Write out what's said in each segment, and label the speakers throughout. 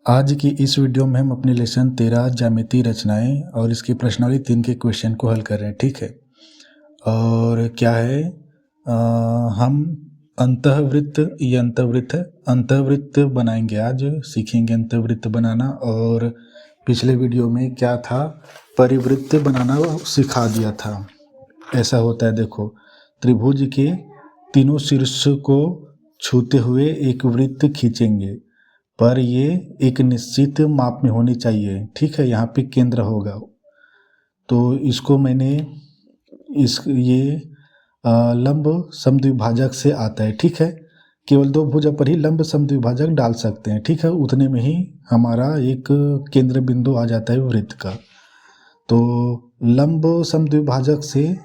Speaker 1: आज की इस वीडियो में हम अपने लेसन 13 ज्यामितीय रचनाएं और इसकी प्रश्नावली 3 के क्वेश्चन को हल कर रहे हैं। ठीक है। और क्या है, हम अंतःवृत्त, ये अंतःवृत्त है, अंतःवृत्त बनाएंगे। आज सीखेंगे अंतःवृत्त बनाना। और पिछले वीडियो में क्या था, परिवृत्त बनाना सिखा दिया था। ऐसा होता है, देखो, त्रिभुज के तीनों शीर्ष को छूते हुए एक वृत्त खींचेंगे, पर ये एक निश्चित माप में होनी चाहिए। ठीक है, यहाँ पे केंद्र होगा। तो इसको मैंने ये लंब समद्विभाजक से आता है। ठीक है, केवल दो भुजा पर ही लंब समद्विभाजक डाल सकते हैं। ठीक है, उतने में ही हमारा एक केंद्र बिंदु आ जाता है वृत्त का। तो लंब समद्विभाजक से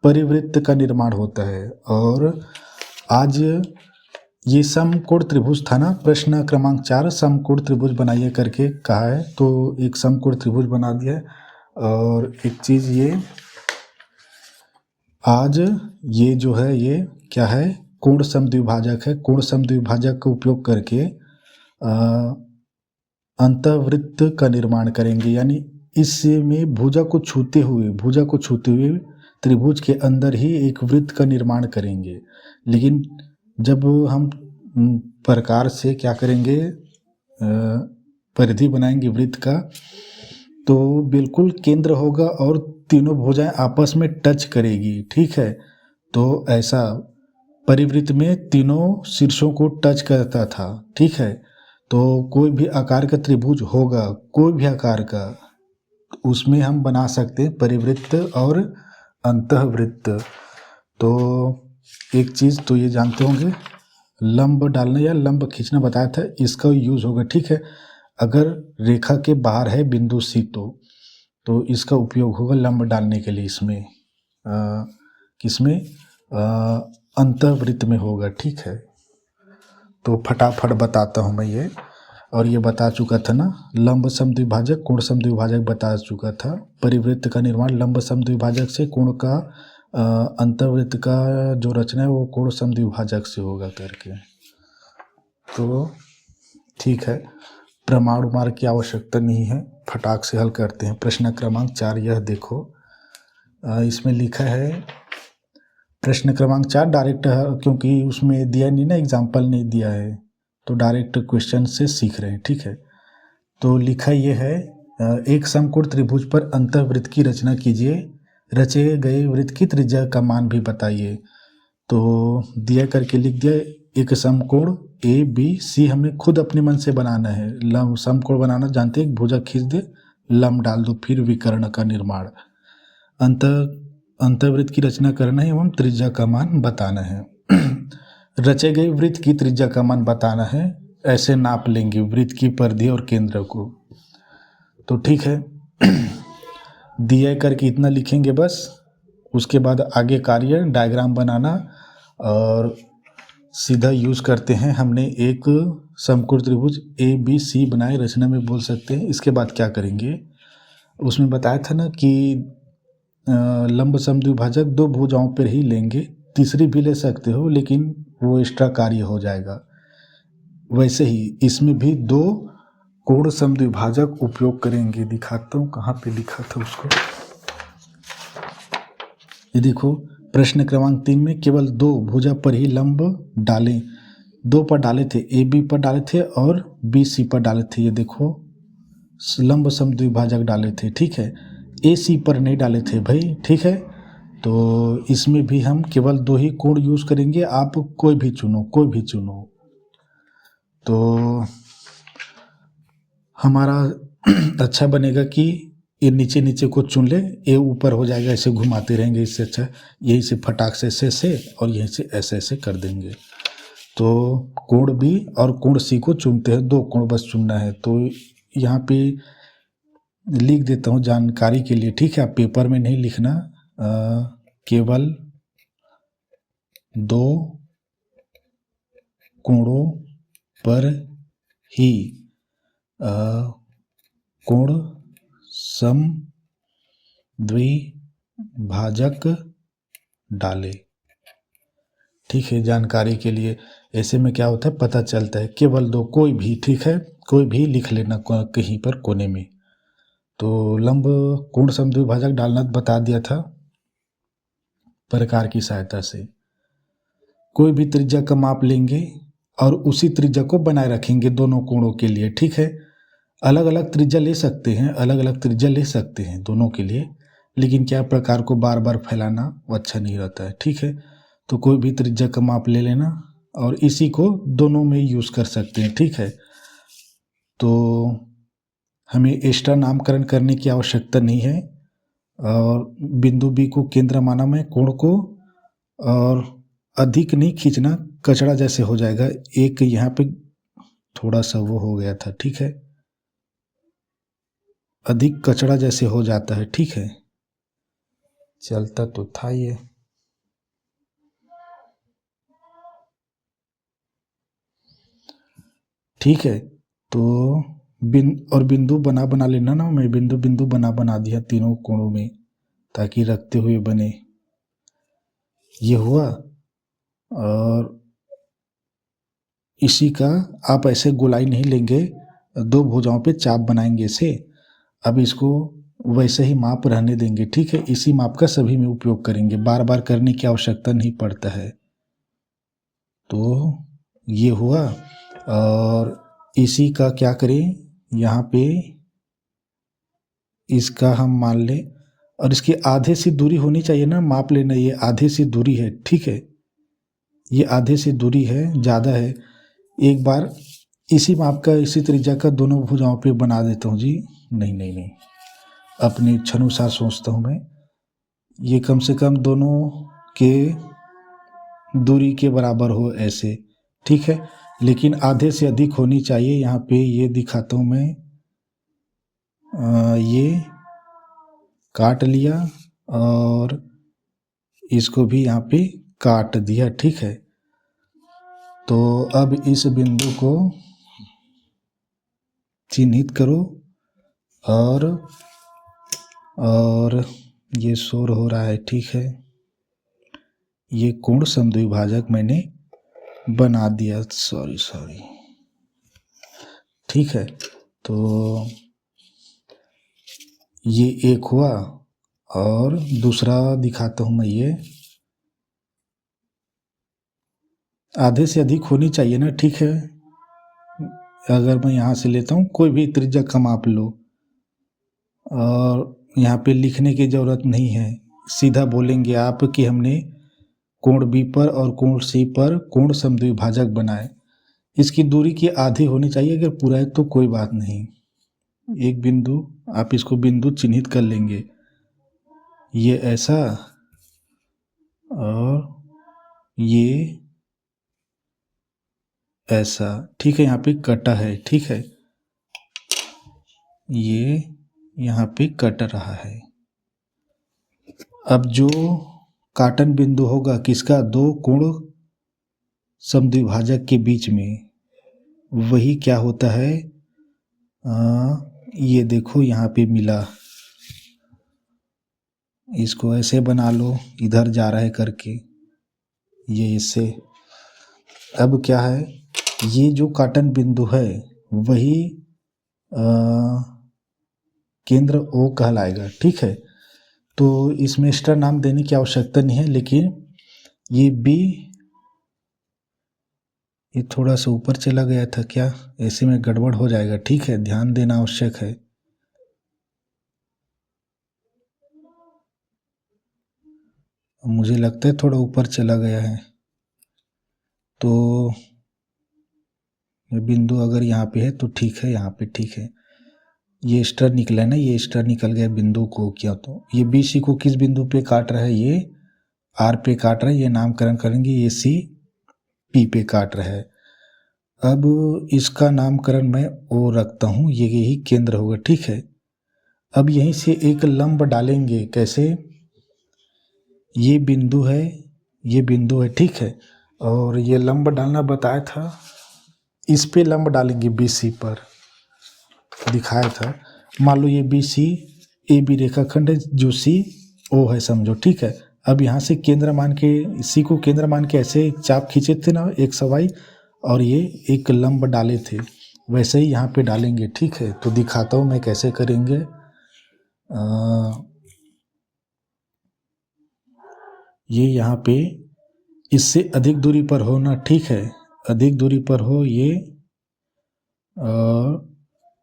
Speaker 1: परिवृत्त का निर्माण होता है। और आज ये समकोण त्रिभुज था ना, प्रश्न क्रमांक 4, समकोण त्रिभुज बनाइए करके कहा है, तो एक समकोण त्रिभुज बना दिया है। और एक चीज, ये आज ये जो है, ये क्या है, कोण समद्विभाजक है। कोण समद्विभाजक का उपयोग करके अंतःवृत्त का निर्माण करेंगे। यानी इसमें भुजा को छूते हुए त्रिभुज के अंदर ही एक वृत्त का निर्माण करेंगे। लेकिन जब हम प्रकार से क्या करेंगे, परिधि बनाएंगे वृत्त का, तो बिल्कुल केंद्र होगा और तीनों भुजाएं आपस में टच करेगी। ठीक है, तो ऐसा परिवृत्त में तीनों शीर्षों को टच करता था। ठीक है, तो कोई भी आकार का त्रिभुज होगा, कोई भी आकार का, उसमें हम बना सकते हैं परिवृत्त और अंतःवृत्त। तो एक चीज तो ये जानते होंगे, लंब डालना या लंब खींचना बताया था, इसका यूज होगा। ठीक है, अगर रेखा के बाहर है बिंदु सी, तो इसका उपयोग होगा लंब डालने के लिए। इसमें किसमें, अंतःवृत्त में होगा। ठीक है, तो फटाफट बताता हूँ मैं ये। और ये बता चुका था ना, लंब समद्विभाजक, कोण समद्विभाजक बता चुका था। परिवृत्त का निर्माण लंब समद्विभाजक से, कोण का अंतःवृत्त का जो रचना है वो कोण समद्विभाजक से होगा करके। तो ठीक है, प्रमाण मार्ग की आवश्यकता नहीं है, फटाक से हल करते हैं। प्रश्न क्रमांक 4 यह देखो, इसमें लिखा है प्रश्न क्रमांक 4 डायरेक्ट, क्योंकि उसमें दिया नहीं ना, एग्जाम्पल नहीं दिया है, तो डायरेक्ट क्वेश्चन से सीख रहे हैं। ठीक है, तो लिखा ये है, एक समकोण त्रिभुज पर अंतःवृत्त की रचना कीजिए, रचे गए वृत्त की त्रिज्या का मान भी बताइए। तो दिया करके लिख दिया, एक समकोण ए बी सी हमें खुद अपने मन से बनाना है। लंब समकोण बनाना जानते हैं, भुजा खींच दे, लंब डाल दो, फिर विकर्ण का निर्माण। अंतःवृत्त की रचना करना है एवं त्रिज्या का मान बताना है। रचे गए वृत्त की त्रिज्या का मान बताना है, ऐसे नाप लेंगे वृत्त की परिधि और केंद्र को। तो ठीक है, दिया करके इतना लिखेंगे बस। उसके बाद आगे कार्य डायग्राम बनाना, और सीधा यूज करते हैं। हमने एक समकोण त्रिभुज ए बी सी बनाए, रचना में बोल सकते हैं। इसके बाद क्या करेंगे, उसमें बताया था ना कि लंब समद्विभाजक दो भुजाओं पर ही लेंगे, तीसरी भी ले सकते हो लेकिन वो एक्स्ट्रा कार्य हो जाएगा। वैसे ही इसमें भी दो कोण समद्विभाजक उपयोग करेंगे। दिखाता हूँ कहाँ पे लिखा था उसको। ये देखो, प्रश्न क्रमांक 3 में केवल दो भुजा पर ही लंब डालें। दो पर डाले थे, ए बी पर डाले थे और बी सी पर डाले थे। ये देखो, लंब समद्विभाजक डाले थे। ठीक है, ए सी पर नहीं डाले थे भाई। ठीक है, तो इसमें भी हम केवल दो ही कोण यूज करेंगे। आप कोई भी चुनो। तो हमारा अच्छा बनेगा कि ये नीचे को चुन ले, ये ऊपर हो जाएगा, ऐसे घुमाते रहेंगे। इससे अच्छा यही से फटाक से ऐसे और यहीं से ऐसे कर देंगे। तो कोण बी और कोण सी को चुनते हैं, दो कोण बस चुनना है। तो यहाँ पे लिख देता हूँ जानकारी के लिए। ठीक है, आप पेपर में नहीं लिखना, केवल दो कोणों पर ही कोण समद्विभाजक डाले। ठीक है, जानकारी के लिए। ऐसे में क्या होता है, पता चलता है, केवल दो, कोई भी। ठीक है, कोई भी लिख लेना कहीं पर कोने में। तो लंब कोण समद्विभाजक डालना बता दिया था प्रकार की सहायता से। कोई भी त्रिज्या का माप लेंगे और उसी त्रिज्या को बनाए रखेंगे दोनों कोणों के लिए, ठीक है। अलग अलग त्रिज्या ले सकते हैं, अलग अलग त्रिज्या ले सकते हैं दोनों के लिए, लेकिन क्या प्रकार को बार बार फैलाना अच्छा नहीं रहता है, ठीक है। तो कोई भी त्रिज्या का माप ले लेना और इसी को दोनों में यूज़ कर सकते हैं, ठीक है। तो हमें एक्स्ट्रा नामकरण करने की आवश्यकता नहीं है। और बिंदु बी को केंद्र माना मैं कोण को, और अधिक नहीं खींचना, कचड़ा जैसे हो जाएगा। एक यहाँ पे थोड़ा सा वो हो गया था, ठीक है, अधिक कचड़ा जैसे हो जाता है, ठीक है। चलता तो था ये। ठीक है, तो बिंदु बना लेना ना, मैं बिंदु बना दिया तीनों कोणों में ताकि रखते हुए बने। ये हुआ। और इसी का आप ऐसे गोलाई नहीं लेंगे, दो भुजाओं पे चाप बनाएंगे इसे। अब इसको वैसे ही माप रहने देंगे, ठीक है। इसी माप का सभी में उपयोग करेंगे, बार बार करने की आवश्यकता नहीं पड़ता है। तो ये हुआ। और इसी का क्या करें, यहाँ पे इसका हम मान लें, और इसकी आधे से दूरी होनी चाहिए ना, माप लेना। ये आधे से दूरी है, ठीक है, ये आधे से दूरी है, ज़्यादा है। एक बार इसी माप का, इसी त्रिज्या का दोनों भुजाओं पे बना देता हूँ जी। नहीं, अपनी इच्छानुसार सोचता हूँ मैं। ये कम से कम दोनों के दूरी के बराबर हो ऐसे, ठीक है, लेकिन आधे से अधिक होनी चाहिए। यहाँ पे ये दिखाता हूँ मैं, ये काट लिया और इसको भी यहाँ पे काट दिया, ठीक है। तो अब इस बिंदु को चिन्हित करो। और ये शोर हो रहा है, ठीक है। ये कोण समद्विभाजक मैंने बना दिया, सॉरी, ठीक है। तो ये एक हुआ, और दूसरा दिखाता हूँ मैं। ये आधे से अधिक होनी चाहिए ना, ठीक है। अगर मैं यहाँ से लेता हूँ, कोई भी त्रिज्या का माप लो, और यहाँ पे लिखने की ज़रूरत नहीं है, सीधा बोलेंगे आप कि हमने कोण बी पर और कोण सी पर कोण समद्विभाजक बनाए। इसकी दूरी की आधी होनी चाहिए, अगर पूरा है तो कोई बात नहीं। एक बिंदु, आप इसको बिंदु चिन्हित कर लेंगे, ये ऐसा, और ये ऐसा, ठीक है। यहाँ पे कटा है, ठीक है, ये यहाँ पे कट रहा है। अब जो काटन बिंदु होगा किसका, दो कोण समद्विभाजक के बीच में, वही क्या होता है, ये देखो यहाँ पे मिला। इसको ऐसे बना लो, इधर जा रहा है करके, ये इससे। अब क्या है, ये जो काटन बिंदु है वही केंद्र O कहलाएगा, ठीक है। तो इसमें एक्स्ट्रा नाम देने की आवश्यकता नहीं है, लेकिन ये B, ये थोड़ा सा ऊपर चला गया था क्या, ऐसे में गड़बड़ हो जाएगा, ठीक है, ध्यान देना आवश्यक है। मुझे लगता है थोड़ा ऊपर चला गया है। तो बिंदु अगर यहाँ पे है तो ठीक है, यहाँ पे ठीक है। ये स्टार निकला है ना, ये स्टार निकल गया बिंदु को, क्या तो ये बी सी को किस बिंदु पे काट रहा है, ये आर पे काट रहा है, ये नामकरण करेंगे, ये सी पी पे काट रहा है। अब इसका नामकरण मैं ओ रखता हूँ, ये यही केंद्र होगा, ठीक है। अब यहीं से एक लंब डालेंगे, कैसे, ये बिंदु है, ये बिंदु है, ठीक है। और ये लंब डालना बताया था, इस पे लंब डालेंगे बी सी पर, दिखाया था। मान लो ये बी सी ए बी रेखाखंड है, जो सी ओ है समझो, ठीक है। अब यहाँ से केंद्र मान के, सी को केंद्र मान के ऐसे चाप खींचे थे ना, एक सवाई, और ये एक लंब डाले थे। वैसे ही यहाँ पे डालेंगे, ठीक है। तो दिखाता हूँ मैं कैसे करेंगे। ये यहाँ पे इससे अधिक दूरी पर हो ना, ठीक है, अधिक दूरी पर हो ये, और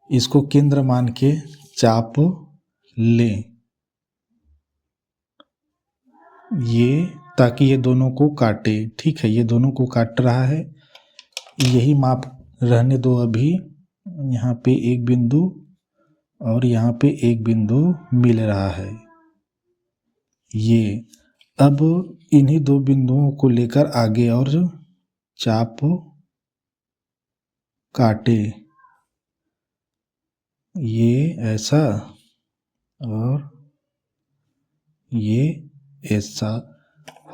Speaker 1: इसको केंद्र मान के चाप लें ये, ताकि ये दोनों को काटे, ठीक है। ये दोनों को काट रहा है, यही माप रहने दो अभी। यहाँ पे एक बिंदु और यहाँ पे एक बिंदु मिल रहा है ये। अब इन्हीं दो बिंदुओं को लेकर आगे और चाप काटे, ये ऐसा और ये ऐसा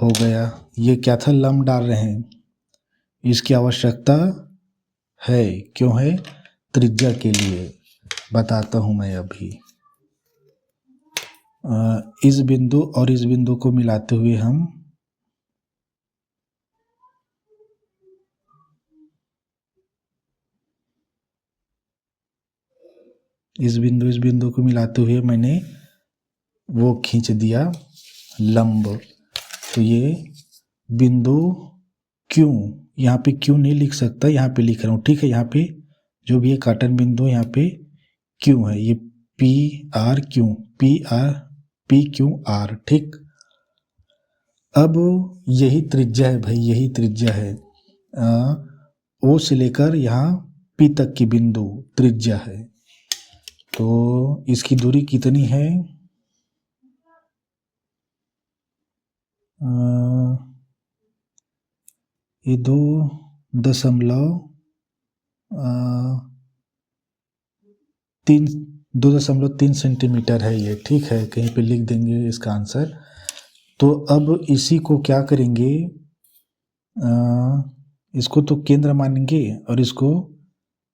Speaker 1: हो गया। ये क्या था, लंब डाल रहे हैं, इसकी आवश्यकता है, क्यों है, त्रिज्या के लिए। बताता हूँ मैं अभी। इस बिंदु और इस बिंदु को मिलाते हुए हम इस बिंदु को मिलाते हुए मैंने वो खींच दिया लंब। तो ये बिंदु क्यों, यहाँ पे क्यों नहीं लिख सकता, यहाँ पे लिख रहा हूँ, ठीक है। यहाँ पे जो भी ये काटन बिंदु यहाँ पे क्यों है, ये पी आर क्यों, पी क्यू आर, ठीक। अब यही त्रिज्या है भाई, यही त्रिज्या है। ओ से लेकर यहाँ पी तक की बिंदु त्रिज्या है। तो इसकी दूरी कितनी है, ये 2.3 सेंटीमीटर है ये, ठीक है। कहीं पे लिख देंगे इसका आंसर। तो अब इसी को क्या करेंगे, इसको तो केंद्र मानेंगे और इसको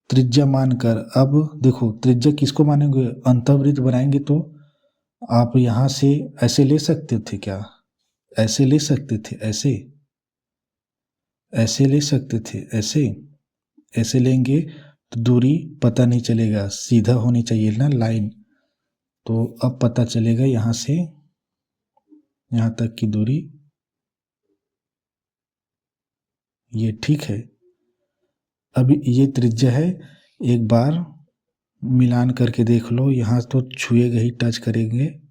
Speaker 1: त्रिज्या मानकर, अब देखो त्रिज्या किसको मानेंगे, अंतःवृत्त बनाएंगे। तो आप यहाँ से ऐसे ले सकते थे क्या, ऐसे ले सकते थे, ऐसे ले सकते थे, ऐसे लेंगे तो दूरी पता नहीं चलेगा, सीधा होनी चाहिए ना लाइन। तो अब पता चलेगा यहाँ से यहाँ तक की दूरी ये, ठीक है। अभी ये त्रिज्या है, एक बार मिलान करके देख लो। यहाँ तो छुएगा ही, टच करेंगे,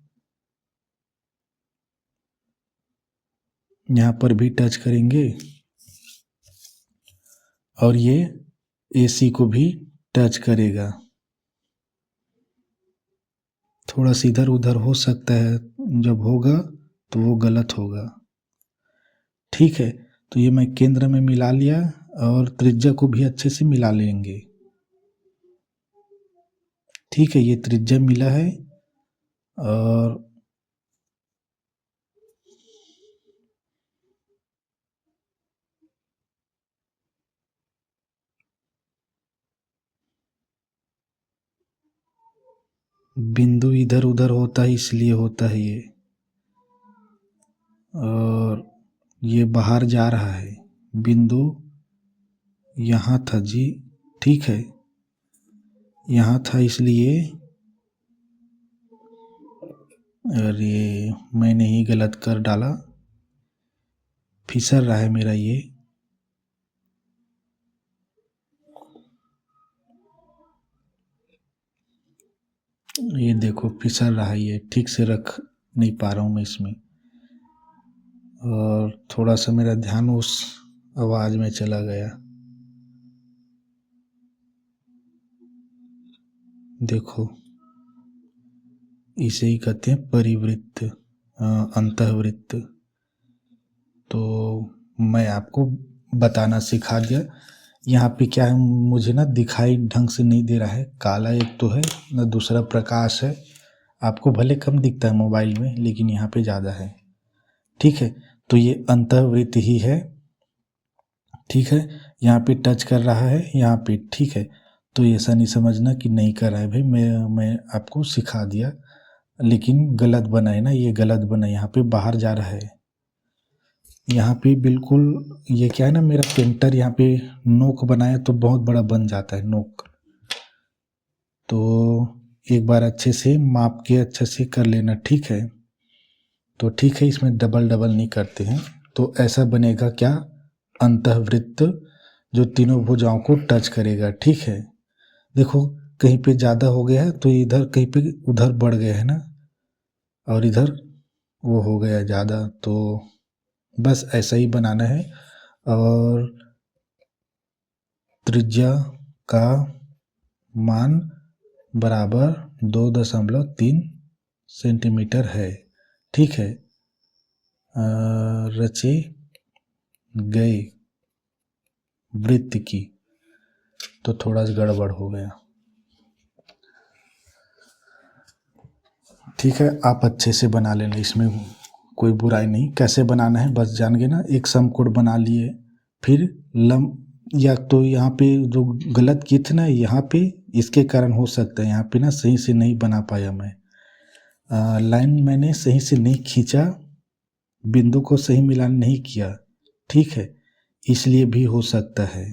Speaker 1: यहाँ पर भी टच करेंगे और ये AC को भी टच करेगा। थोड़ा सा इधर उधर हो सकता है, जब होगा तो वो गलत होगा, ठीक है। तो ये मैं केंद्र में मिला लिया और त्रिज्या को भी अच्छे से मिला लेंगे, ठीक है। ये त्रिज्या मिला है और बिंदु इधर उधर होता है, इसलिए होता है ये, और ये बाहर जा रहा है। बिंदु यहाँ था जी, ठीक है, यहाँ था, इसलिए, अरे मैंने ही गलत कर डाला, फिसल रहा है मेरा ये देखो फिसल रहा है, ये ठीक से रख नहीं पा रहा हूँ मैं इसमें, और थोड़ा सा मेरा ध्यान उस आवाज में चला गया। देखो इसे ही कहते हैं परिवृत्त, अंतःवृत्त। तो मैं आपको बताना सिखा दिया। यहाँ पे क्या है, मुझे ना दिखाई ढंग से नहीं दे रहा है, काला एक तो है ना, दूसरा प्रकाश है। आपको भले कम दिखता है मोबाइल में, लेकिन यहाँ पे ज़्यादा है, ठीक है। तो ये अंतःवृत्त ही है, ठीक है। यहाँ पे टच कर रहा है, यहाँ पे, ठीक है। तो ऐसा नहीं समझना कि नहीं कर रहा है भाई, मैं आपको सिखा दिया, लेकिन गलत बना है ना, ये गलत बना है, यहाँ पे बाहर जा रहा है। यहाँ पे बिल्कुल, ये क्या है ना, मेरा पेंटर यहाँ पे नोक बनाया तो बहुत बड़ा बन जाता है नोक, तो एक बार अच्छे से माप के अच्छे से कर लेना, ठीक है। तो ठीक है, इसमें डबल डबल नहीं करते हैं। तो ऐसा बनेगा क्या, अंतःवृत्त जो तीनों भुजाओं को टच करेगा, ठीक है। देखो कहीं पे ज़्यादा हो गया है तो इधर कहीं पे उधर बढ़ गया है ना, और इधर वो हो गया ज़्यादा, तो बस ऐसा ही बनाना है। और त्रिज्या का मान बराबर 2.3 सेंटीमीटर है, ठीक है। रचे गए वृत्त की, तो थोड़ा सा गड़बड़ हो गया, ठीक है। आप अच्छे से बना लेना, इसमें कोई बुराई नहीं। कैसे बनाना है बस जान गए ना। एक समकोण बना लिए, फिर या तो यहाँ पे जो गलत किए थे ना यहाँ पे, इसके कारण हो सकता है यहाँ पे ना सही से नहीं बना पाया मैं। लाइन मैंने सही से नहीं खींचा, बिंदु को सही मिलान नहीं किया, ठीक है, इसलिए भी हो सकता है।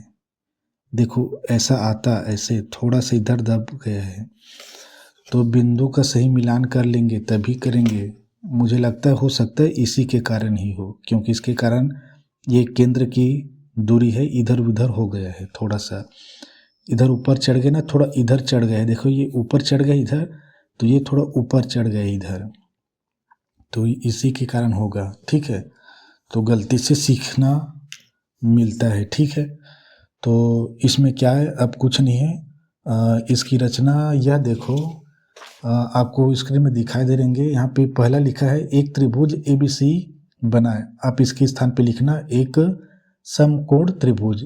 Speaker 1: देखो ऐसा आता, ऐसे थोड़ा सा इधर दब गया है, तो बिंदु का सही मिलान कर लेंगे तभी करेंगे। मुझे लगता है हो सकता है इसी के कारण ही हो, क्योंकि इसके कारण ये केंद्र की दूरी है इधर उधर हो गया है, थोड़ा सा इधर ऊपर चढ़ गया ना, थोड़ा इधर चढ़ गया है। देखो ये ऊपर चढ़ गया इधर, तो ये थोड़ा ऊपर चढ़ गया इधर, तो इसी के कारण होगा, ठीक है। तो गलती से सीखना मिलता है, ठीक है। तो इसमें क्या है, अब कुछ नहीं है। इसकी रचना यह देखो, आपको स्क्रीन में दिखाई दे रहेंगे। यहाँ पे पहला लिखा है एक त्रिभुज ABC बनाए। आप इसके स्थान पे लिखना एक समकोण त्रिभुज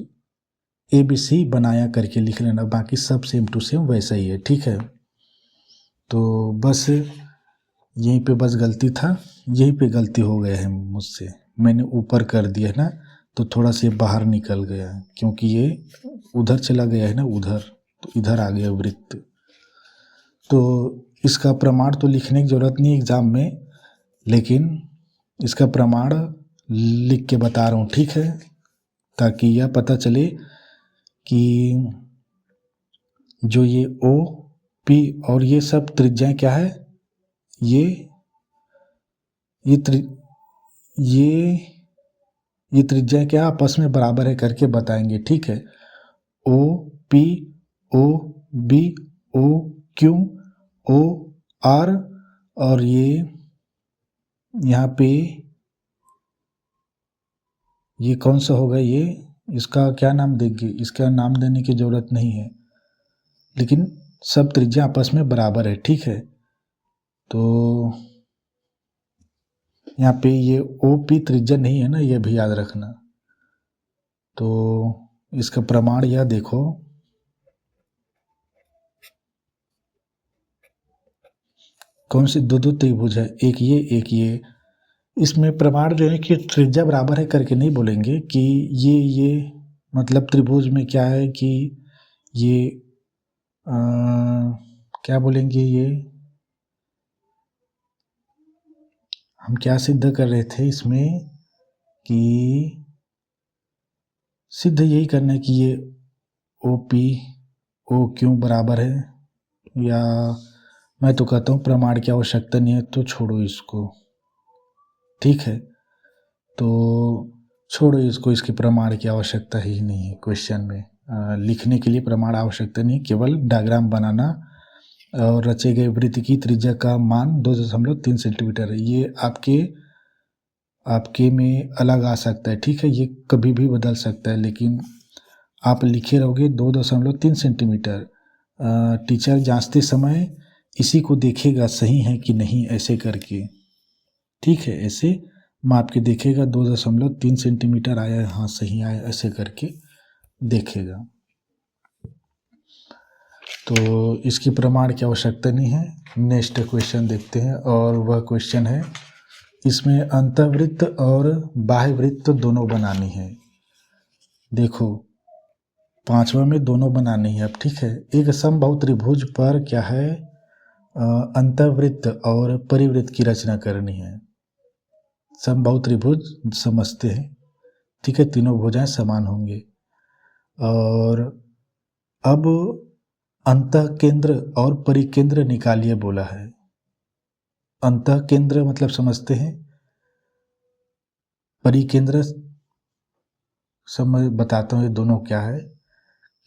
Speaker 1: ABC बनाया करके लिख लेना, बाकी सब सेम टू सेम वैसा ही है, ठीक है। तो बस यहीं पे बस गलती था, यहीं पे गलती हो गया है मुझसे, मैंने ऊपर कर दिया है ना, तो थोड़ा सा बाहर निकल गया है, क्योंकि ये उधर चला गया है ना उधर, तो इधर आ गया वृत्त। तो इसका प्रमाण तो लिखने की ज़रूरत नहीं एग्ज़ाम में, लेकिन इसका प्रमाण लिख के बता रहा हूँ, ठीक है, ताकि यह पता चले कि जो ये OP और ये सब त्रिज्याएं क्या है, ये त्रिज्याएं क्या आपस में बराबर है करके बताएंगे, ठीक है। OP OB OQ OR और ये यहाँ पे ये कौन सा होगा, ये इसका क्या नाम देंगे, इसका नाम देने की ज़रूरत नहीं है, लेकिन सब त्रिज्या आपस में बराबर है, ठीक है। तो यहाँ पे ये OP त्रिज्या नहीं है ना, ये भी याद रखना। तो इसका प्रमाण यह देखो, कौन सी दो त्रिभुज है, एक ये। इसमें प्रमाण जो है कि त्रिज्या बराबर है करके नहीं बोलेंगे कि ये मतलब त्रिभुज में क्या है कि ये क्या बोलेंगे, ये हम क्या सिद्ध कर रहे थे इसमें, कि सिद्ध यही करना है कि ये OP OQ बराबर है, या मैं तो कहता हूँ प्रमाण की आवश्यकता नहीं है तो छोड़ो इसको, ठीक है। तो छोड़ो इसको, इसके प्रमाण की आवश्यकता ही नहीं है क्वेश्चन में। लिखने के लिए प्रमाण आवश्यकता नहीं, केवल डायग्राम बनाना और रचे गए वृत्त की त्रिज्या का मान 2.3 सेंटीमीटर है। ये आपके में अलग आ सकता है, ठीक है, ये कभी भी बदल सकता है, लेकिन आप लिखे रहोगे 2.3 सेंटीमीटर। टीचर जांचते समय इसी को देखेगा सही है कि नहीं, ऐसे करके, ठीक है, ऐसे माप के देखेगा 2.3 सेंटीमीटर आया है, हाँ सही आया, ऐसे करके देखेगा। तो इसकी प्रमाण की आवश्यकता नहीं है। नेक्स्ट क्वेश्चन देखते हैं, और वह क्वेश्चन है, इसमें अंतःवृत्त और बाह्य वृत्त दोनों बनानी है। देखो 5वां में दोनों बनानी है अब, ठीक है। एक समबाहु त्रिभुज पर क्या है, अंतःवृत्त और परिवृत्त की रचना करनी है। समबाहु त्रिभुज समझते हैं, ठीक है, तीनों भुजाएं समान होंगे। और अब अंतः केंद्र और परिकेंद्र निकालिए बोला है। अंतः केंद्र मतलब समझते हैं, परिकेंद्र समझ बताता हूँ ये दोनों क्या है।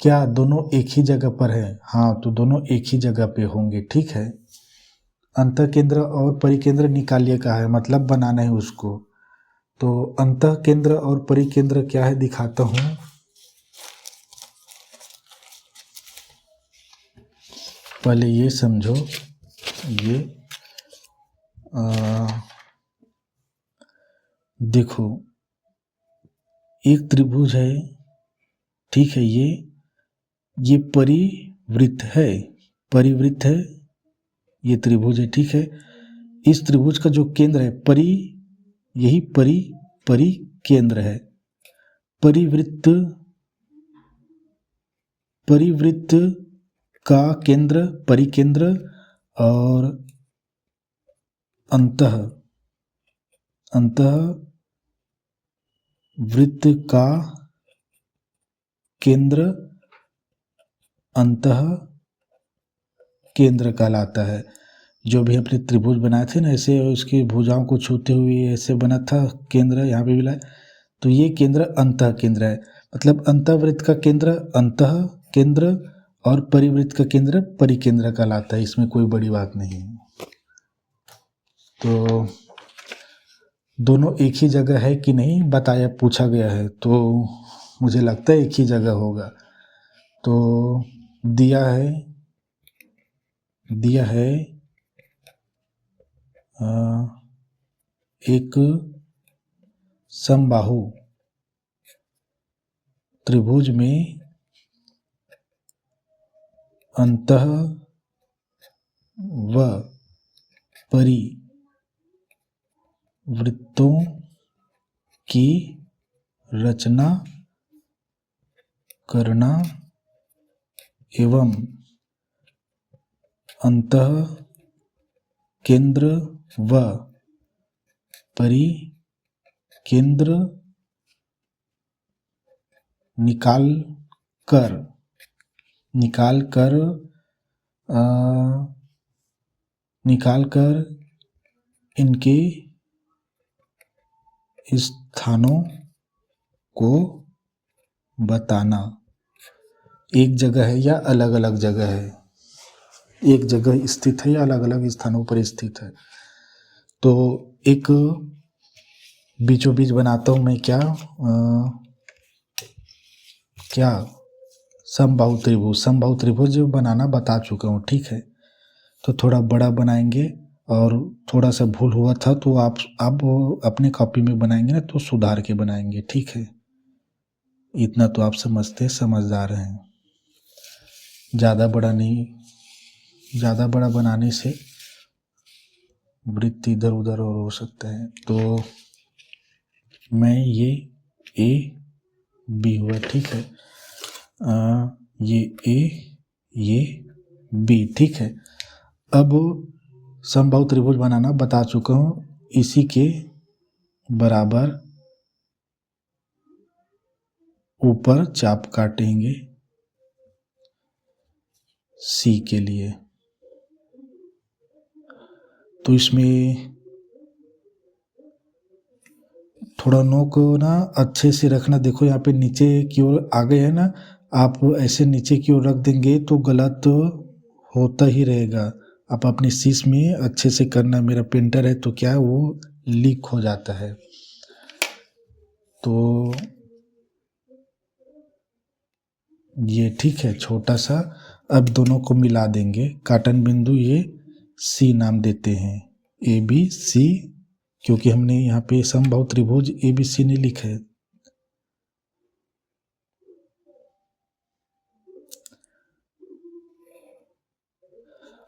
Speaker 1: क्या दोनों एक ही जगह पर है? हाँ, तो दोनों एक ही जगह पे होंगे, ठीक है। अंतः केंद्र और परिकेंद्र निकालिए कहा है, मतलब बनाना है उसको। तो अंतः केंद्र और परिकेंद्र क्या है दिखाता हूँ। पहले ये समझो, ये देखो एक त्रिभुज है, ठीक है। ये परिवृत्त है, परिवृत्त है, ये त्रिभुज है, ठीक है। इस त्रिभुज का जो केंद्र है यही परिकेंद्र है। परिवृत्त का केंद्र परिकेंद्र और अंतः वृत्त का केंद्र अंतः केंद्र कहलाता है। जो भी अपने त्रिभुज बनाए थे ना, ऐसे उसकी भुजाओं को छूते हुए ऐसे बना था केंद्र, यहाँ पे मिला है, तो ये केंद्र अंतः केंद्र है। मतलब अंतःवृत्त का केंद्र अंतः केंद्र और परिवृत्त का केंद्र परिकेंद्र कहलाता है। इसमें कोई बड़ी बात नहीं है। तो दोनों एक ही जगह है कि नहीं बताया, पूछा गया है, तो मुझे लगता है एक ही जगह होगा। तो दिया है एक समबाहु त्रिभुज में अंतः व परिवृत्तों की रचना करना एवं अंतः केंद्र व परिकेंद्र निकाल कर इनके स्थानों को बताना। एक जगह है या अलग अलग जगह है? एक जगह स्थित है या अलग अलग स्थानों पर स्थित है? तो एक बीचों बीच बनाता हूँ मैं, क्या समबाहु त्रिभुज बनाना बता चुका हूँ, ठीक है। तो थोड़ा बड़ा बनाएंगे, और थोड़ा सा भूल हुआ था तो आप अपने कॉपी में बनाएंगे ना तो सुधार के बनाएंगे, ठीक है। इतना तो आप समझते समझदार हैं। ज़्यादा बड़ा नहीं, ज़्यादा बड़ा बनाने से वृत्त इधर उधर और हो सकता है। तो मैं ये ए बी हुआ, ठीक है। ये ए ये बी, ठीक है। अब समबाहु त्रिभुज बनाना बता चुका हूँ। इसी के बराबर ऊपर चाप काटेंगे सी के लिए। तो इसमें थोड़ा नोक ना अच्छे से रखना। देखो यहाँ पे नीचे की ओर आ गए है ना, आप ऐसे नीचे की ओर रख देंगे तो गलत होता ही रहेगा। आप अपनी शीश में अच्छे से करना। मेरा प्रिंटर है तो क्या है वो लीक हो जाता है। तो ये ठीक है छोटा सा। अब दोनों को मिला देंगे। काटन बिंदु ये सी नाम देते हैं, ए बी सी, क्योंकि हमने यहाँ पे समबाहु त्रिभुज ए बी सी नहीं लिखा है।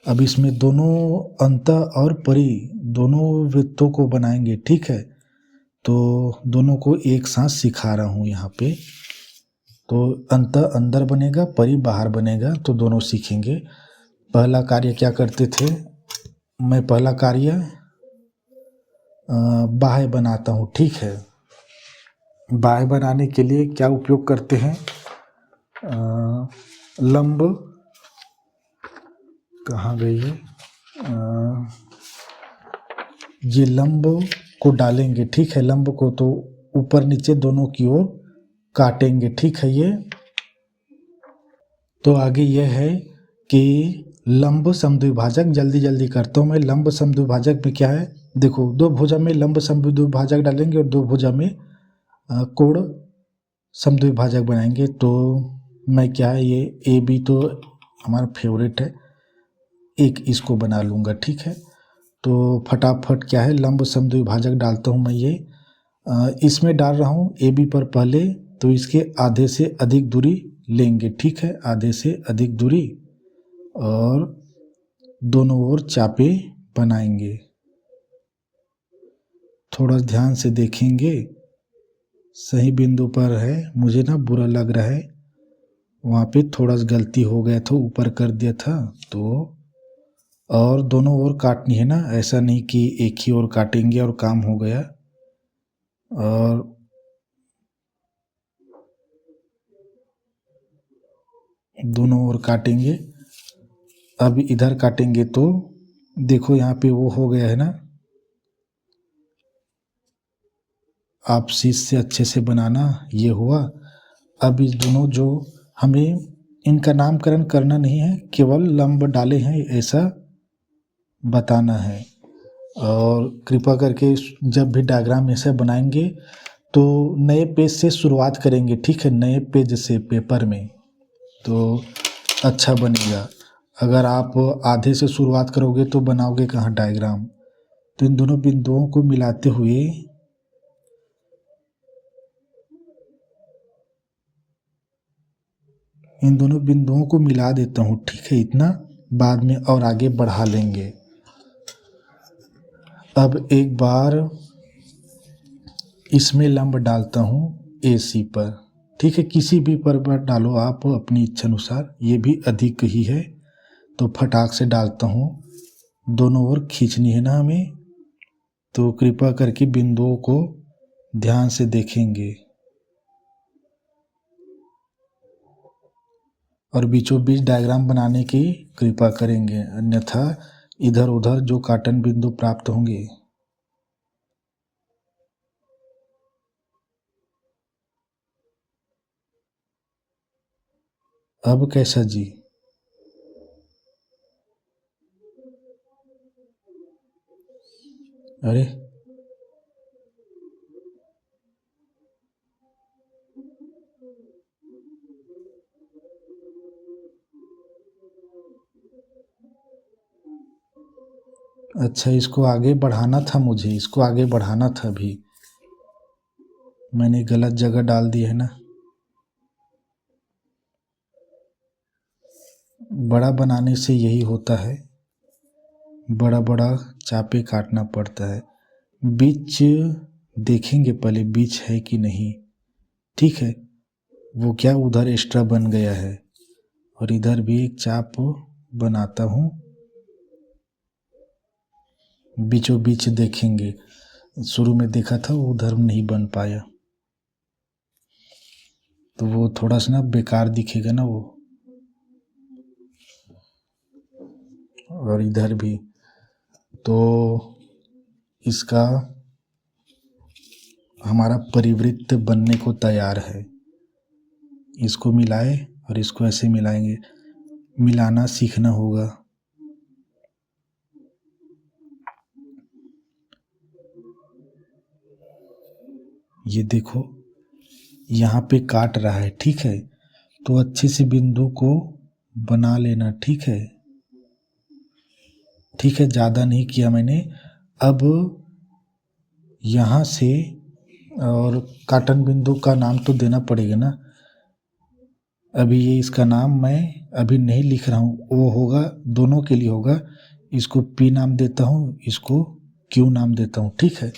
Speaker 1: अब इसमें दोनों अंतः और परि दोनों वृत्तों को बनाएंगे, ठीक है। तो दोनों को एक साथ सिखा रहा हूँ यहाँ पे। तो अंतः अंदर बनेगा, परि बाहर बनेगा, तो दोनों सीखेंगे। पहला कार्य क्या करते थे? मैं पहला कार्य बाह्य बनाता हूँ, ठीक है। बाह्य बनाने के लिए क्या उपयोग करते हैं? लंब कहाँ गई है, ये लंब को डालेंगे, ठीक है, लंब को तो ऊपर नीचे दोनों की ओर काटेंगे, ठीक है। ये तो आगे यह है कि लंब समद्विभाजक, जल्दी जल्दी करता हूँ मैं। लंब समद्विभाजक में क्या है, देखो, दो भुजा में लंब समद्विभाजक डालेंगे और दो भुजा में कोण समद्विभाजक बनाएंगे। तो मैं क्या है, ये ए बी तो हमारा फेवरेट है, एक इसको बना लूँगा, ठीक है। तो फटाफट क्या है, लंब समद्विभाजक डालता हूँ मैं। ये इसमें डाल रहा हूँ ए बी पर पहले, तो इसके आधे से अधिक दूरी लेंगे, ठीक है, आधे से अधिक दूरी, और दोनों ओर चापे बनाएंगे। थोड़ा ध्यान से देखेंगे, सही बिंदु पर है, मुझे ना बुरा लग रहा है, वहाँ पे थोड़ा सा गलती हो गया था, ऊपर कर दिया था। तो और दोनों ओर काटनी है ना, ऐसा नहीं कि एक ही ओर काटेंगे और काम हो गया। और दोनों ओर काटेंगे। अब इधर काटेंगे तो देखो यहाँ पे वो हो गया है ना, आप शीश से अच्छे से बनाना, ये हुआ। अब इस दोनों जो हमें इनका नामकरण करना नहीं है, केवल लंब डाले हैं ऐसा बताना है। और कृपा करके जब भी डायग्राम ऐसे बनाएंगे तो नए पेज से शुरुआत करेंगे, ठीक है, नए पेज से पेपर में, तो अच्छा बनेगा। अगर आप आधे से शुरुआत करोगे तो बनाओगे कहाँ डायग्राम। तो इन दोनों बिंदुओं को मिलाते हुए इन दोनों बिंदुओं को मिला देता हूँ, ठीक है, इतना बाद में और आगे बढ़ा लेंगे। अब एक बार इसमें लंब डालता हूँ ए सी पर, ठीक है, किसी भी पर डालो आप अपनी इच्छा अनुसार, ये भी अधिक ही है। तो फटाक से डालता हूँ, दोनों ओर खींचनी है ना हमें, तो कृपा करके बिंदुओं को ध्यान से देखेंगे और बीचों बीच डायग्राम बनाने की कृपा करेंगे, अन्यथा इधर उधर जो काटन बिंदु प्राप्त होंगे। अब कैसा जी, अरे अच्छा, इसको आगे बढ़ाना था, मुझे इसको आगे बढ़ाना था, भी मैंने गलत जगह डाल दी है ना। बड़ा बनाने से यही होता है, बड़ा बड़ा चापे काटना पड़ता है। बीच देखेंगे पहले, बीच है कि नहीं, ठीक है। वो क्या उधर एक्स्ट्रा बन गया है, और इधर भी एक चाप बनाता हूँ, बीचों बीच देखेंगे। शुरू में देखा था वो उधर नहीं बन पाया, तो वो थोड़ा सा ना बेकार दिखेगा ना वो। और इधर भी, तो इसका हमारा परिवृत्त बनने को तैयार है। इसको मिलाए और इसको ऐसे मिलाएंगे, मिलाना सीखना होगा। ये देखो यहाँ पे काट रहा है, ठीक है, तो अच्छे से बिंदु को बना लेना, ठीक है, ठीक है, ज़्यादा नहीं किया मैंने। अब यहाँ से, और काटन बिंदु का नाम तो देना पड़ेगा ना, अभी ये इसका नाम मैं अभी नहीं लिख रहा हूँ, वो होगा दोनों के लिए होगा। इसको P नाम देता हूँ, इसको Q नाम देता हूँ, ठीक है।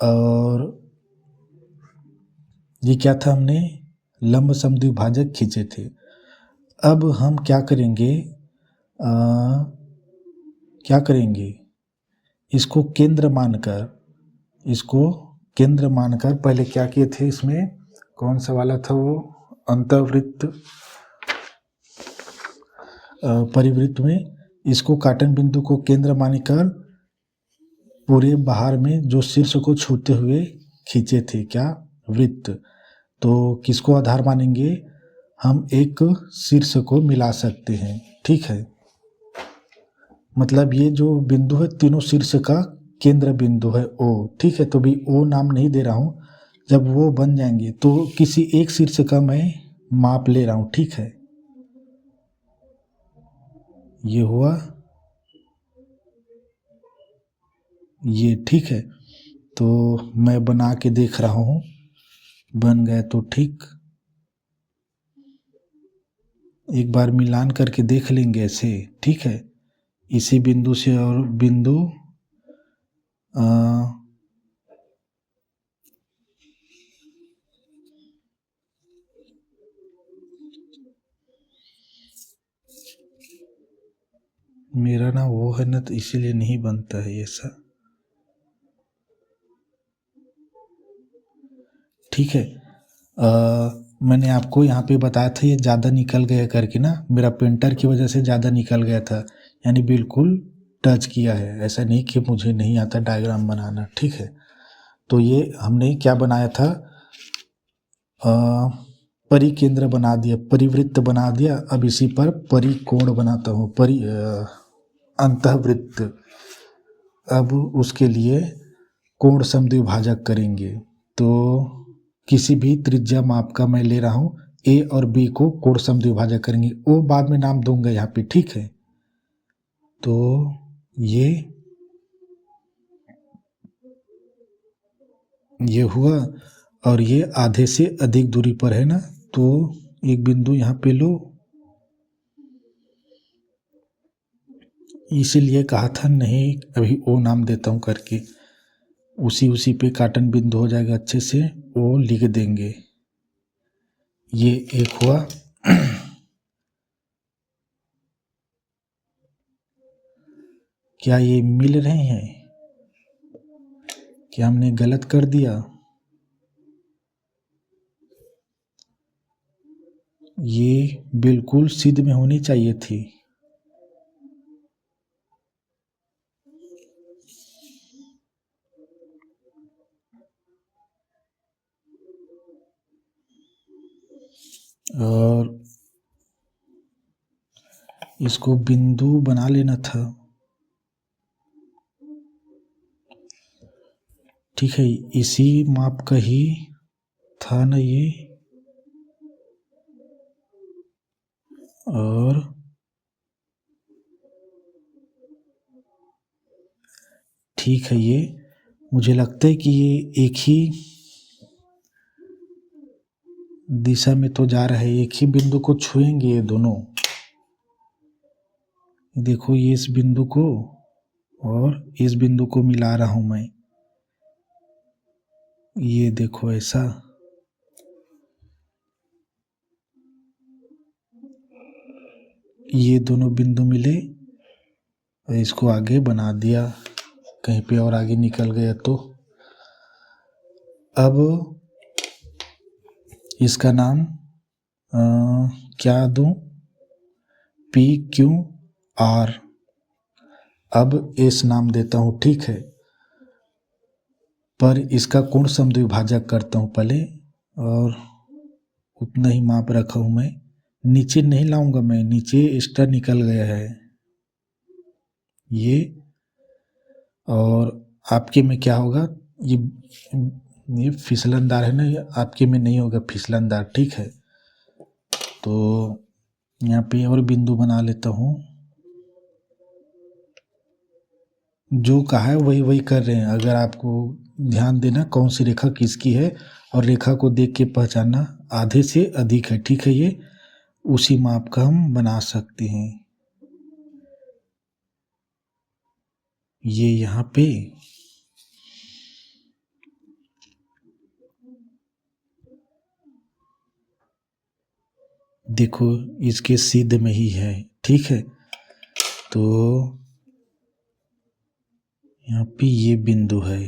Speaker 1: और ये क्या था, हमने लंब समद्विभाजक खींचे थे। अब हम क्या करेंगे, इसको केंद्र मानकर पहले क्या किए थे, इसमें कौन सा वाला था वो, अंतःवृत्त परिवृत्त में इसको काटन बिंदु को केंद्र मानकर पूरे बाहर में जो शीर्ष को छूते हुए खींचे थे क्या वृत्त। तो किसको आधार मानेंगे, हम एक शीर्ष को मिला सकते हैं, ठीक है। मतलब ये जो बिंदु है तीनों शीर्ष का केंद्र बिंदु है ओ, ठीक है। तो भी ओ नाम नहीं दे रहा हूँ, जब वो बन जाएंगे तो किसी एक शीर्ष का मैं माप ले रहा हूँ, ठीक है। ये हुआ ये, ठीक है। तो मैं बना के देख रहा हूँ, बन गए तो ठीक। एक बार मिलान करके देख लेंगे ऐसे, ठीक है। इसी बिंदु से और बिंदु मेरा ना वो है ना, तो इसीलिए नहीं बनता है ऐसा, ठीक है। मैंने आपको यहाँ पे बताया था ये ज़्यादा निकल गया करके ना, मेरा प्रिंटर की वजह से ज़्यादा निकल गया था, यानी बिल्कुल टच किया है, ऐसा नहीं कि मुझे नहीं आता डायग्राम बनाना, ठीक है। तो ये हमने क्या बनाया था, परिकेंद्र बना दिया, परिवृत्त बना दिया। अब इसी पर परिकोण बनाता हूँ, अंतःवृत्त। अब उसके लिए कोण समद्विभाजक करेंगे। तो किसी भी त्रिज्या माप का मैं ले रहा हूँ, ए और बी को कोण समद्विभाजक करेंगे, वो बाद में नाम दूंगा यहाँ पे, ठीक है। तो ये हुआ, और ये आधे से अधिक दूरी पर है ना, तो एक बिंदु यहाँ पे लो, इसीलिए कहा था नहीं अभी ओ नाम देता हूँ करके, उसी पे काटन बिंदु हो जाएगा, अच्छे से ओ लिख देंगे। ये एक हुआ। क्या ये मिल रहे हैं, क्या हमने गलत कर दिया, ये बिल्कुल सिद्ध में होनी चाहिए थी। और इसको बिंदु बना लेना था, ठीक है। इसी माप का ही था ना ये, और ठीक है। ये मुझे लगता है कि ये एक ही दिशा में तो जा रहा है, एक ही बिंदु को छुएंगे ये दोनों। देखो ये इस बिंदु को और इस बिंदु को मिला रहा हूं मैं, ये देखो ऐसा। ये दोनों बिंदु मिले और इसको आगे बना दिया, कहीं पे और आगे निकल गया तो। अब इसका नाम क्या दूं, पी क्यू आर। अब एस नाम देता हूं, ठीक है। पर इसका कोण समद्विभाजक करता हूं पहले, और उतना ही माप रखा हूं मैं, नीचे नहीं लाऊंगा मैं, नीचे एक्स्ट्रा निकल गया है ये। और आपके में क्या होगा, ये फिसलनदार है ना, ये आपके में नहीं होगा फिसलनदार, ठीक है। तो यहाँ पे और बिंदु बना लेता हूँ, जो कहा है वही वही कर रहे हैं। अगर आपको ध्यान देना कौन सी रेखा किसकी है, और रेखा को देख के पहचानना, आधे से अधिक है, ठीक है। ये उसी माप का हम बना सकते हैं। ये यहाँ पे देखो इसके सिद्ध में ही है, ठीक है। तो यहाँ पे ये बिंदु है,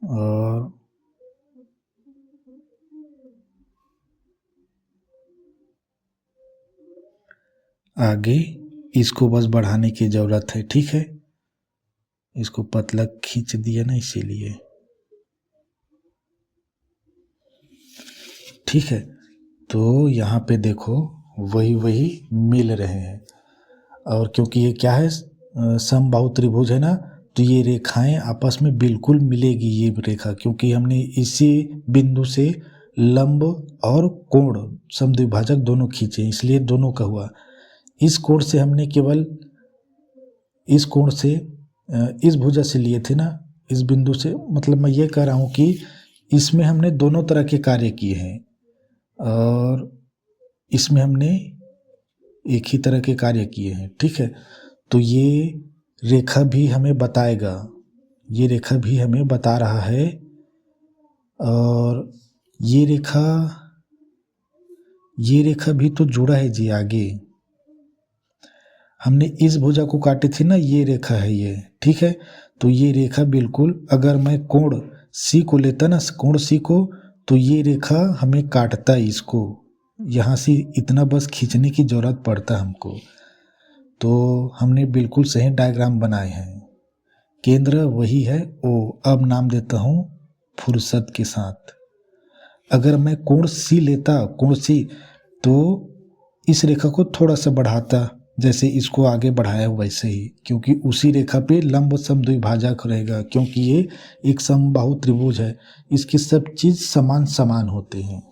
Speaker 1: और आगे इसको बस बढ़ाने की ज़रूरत है, ठीक है। इसको पतला खींच दिया ना इसीलिए, ठीक है। तो यहाँ पे देखो वही मिल रहे हैं, और क्योंकि ये क्या है समबाहु त्रिभुज है ना, तो ये रेखाएं आपस में बिल्कुल मिलेगी ये रेखा, क्योंकि हमने इसी बिंदु से लंब और कोण समद्विभाजक दोनों खींचे, इसलिए दोनों का हुआ। इस कोण से हमने केवल इस कोण से इस भुजा से लिए थे ना, इस बिंदु से, मतलब मैं ये कह रहा हूँ कि इसमें हमने दोनों तरह के कार्य किए हैं, और इसमें हमने एक ही तरह के कार्य किए हैं, ठीक है। तो ये रेखा भी हमें बताएगा, ये रेखा भी हमें बता रहा है, और ये रेखा भी तो जुड़ा है जी। आगे हमने इस भुजा को काटी थी ना, ये रेखा है ये, ठीक है। तो ये रेखा बिल्कुल, अगर मैं कोण सी को लेता ना, कोण सी को, तो ये रेखा हमें काटता है इसको, यहाँ से इतना बस खींचने की ज़रूरत पड़ता हमको। तो हमने बिल्कुल सही डायग्राम बनाए हैं। केंद्र वही है ओ, अब नाम देता हूँ फुर्सत के साथ। अगर मैं कोण सी लेता, कोण सी, तो इस रेखा को थोड़ा सा बढ़ाता, जैसे इसको आगे बढ़ाया वैसे ही, क्योंकि उसी रेखा पे लंब समद्विभाजक रहेगा, क्योंकि ये एक समबाहु त्रिभुज है, इसकी सब चीज़ समान समान होते हैं।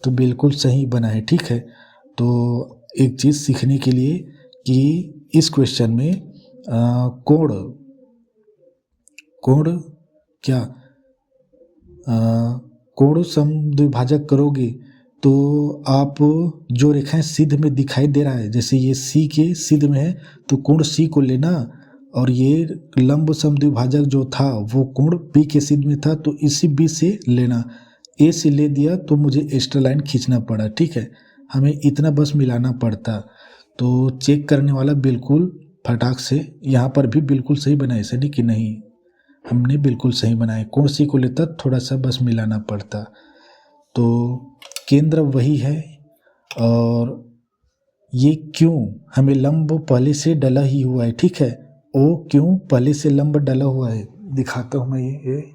Speaker 1: तो बिल्कुल सही बना है, ठीक है। तो एक चीज़ सीखने के लिए कि इस क्वेश्चन में कोण क्या कोण समद्विभाजक करोगे तो आप जो रेखाएं सिद्ध में दिखाई दे रहा है, जैसे ये सी के सिद्ध में है, तो कोण सी को लेना, और ये लंब समद्विभाजक जो था वो कोण पी के सिद्ध में था, तो इसी बी से लेना। ए से ले दिया तो मुझे एक्स्ट्रा लाइन खींचना पड़ा, ठीक है। हमें इतना बस मिलाना पड़ता। तो चेक करने वाला बिल्कुल फटाक से, यहाँ पर भी बिल्कुल सही बनाए, ऐसे नहीं कि नहीं, हमने बिल्कुल सही बनाए। कोण सी को लेता थोड़ा सा बस मिलाना पड़ता। तो केंद्र वही है, और ये क्यों हमें लंब पहले से डला ही हुआ है, ठीक है। ओ क्यों पहले से लंब डला हुआ है, दिखाता हूँ मैं ये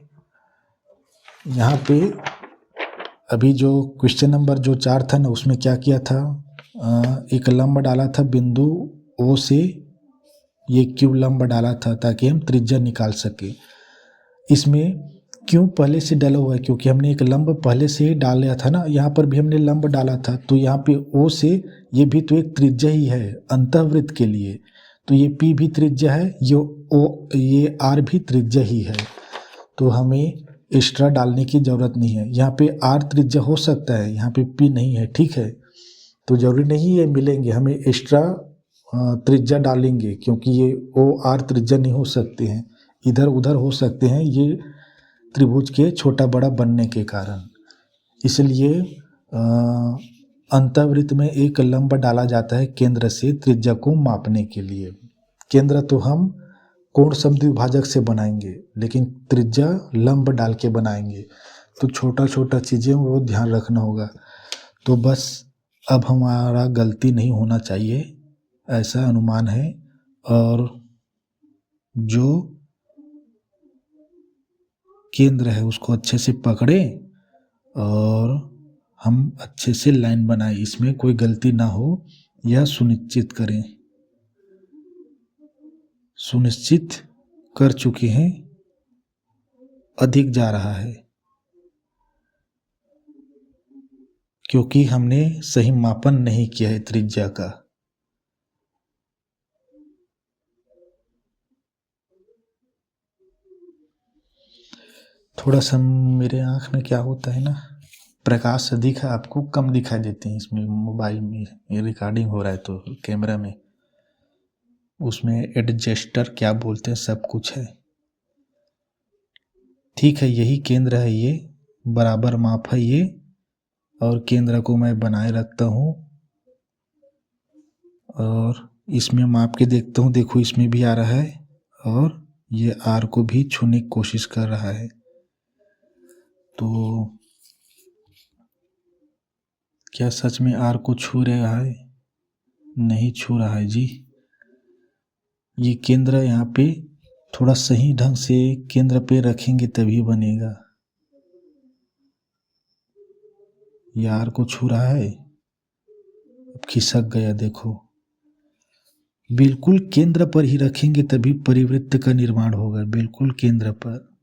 Speaker 1: यहाँ पे। अभी जो क्वेश्चन नंबर जो 4 था ना, उसमें क्या किया था, एक लंब डाला था बिंदु ओ से, ये क्यों लंब डाला था ताकि हम त्रिज्या निकाल सके। इसमें क्यों पहले से डला हुआ है, क्योंकि हमने एक लंब पहले से ही डाला था ना, यहाँ पर भी हमने लंब डाला था, तो यहाँ पे ओ से ये भी तो एक त्रिज्या ही है अंतःवृत्त के लिए, तो ये पी भी त्रिज्या है, ये आर भी त्रिज्या ही है। तो हमें एक्स्ट्रा डालने की ज़रूरत नहीं है। यहाँ पे आर त्रिज्या हो सकता है, यहाँ पे पी नहीं है, ठीक है। तो जरूरी नहीं है मिलेंगे, हमें एक्स्ट्रा त्रिज्या डालेंगे, क्योंकि ये ओ आर त्रिज्या नहीं हो सकते हैं, इधर उधर हो सकते हैं, ये त्रिभुज के छोटा बड़ा बनने के कारण। इसलिए अंतःवृत्त में एक लंब डाला जाता है केंद्र से त्रिज्या को मापने के लिए। केंद्र तो हम कोण समद्विभाजक से बनाएंगे, लेकिन त्रिज्या लंब डाल के बनाएंगे, तो छोटा छोटा चीज़ें वो ध्यान रखना होगा। तो बस अब हमारा गलती नहीं होना चाहिए, ऐसा अनुमान है। और जो केंद्र है उसको अच्छे से पकड़े और हम अच्छे से लाइन बनाए, इसमें कोई गलती ना हो यह सुनिश्चित करें। सुनिश्चित कर चुके हैं, अधिक जा रहा है क्योंकि हमने सही मापन नहीं किया है त्रिज्या का। थोड़ा सा मेरे आँख में क्या होता है ना, प्रकाश अधिक है, आपको कम दिखाई देते हैं इसमें, मोबाइल में ये रिकॉर्डिंग हो रहा है तो कैमरा में, उसमें एडजस्टर क्या बोलते हैं सब कुछ है, ठीक है। यही केंद्र है, ये बराबर माप है ये, और केंद्र को मैं बनाए रखता हूँ और इसमें माप के देखता हूँ, देखो इसमें भी आ रहा है, और ये आर को भी छूने की कोशिश कर रहा है। तो क्या सच में आर को छू रहा है? नहीं छू रहा है जी। ये केंद्र यहाँ पे थोड़ा सही ढंग से केंद्र पे रखेंगे तभी बनेगा। यार को छू रहा है, अब खिसक गया देखो। बिल्कुल केंद्र पर ही रखेंगे तभी परिवृत्त का निर्माण होगा, बिल्कुल केंद्र पर।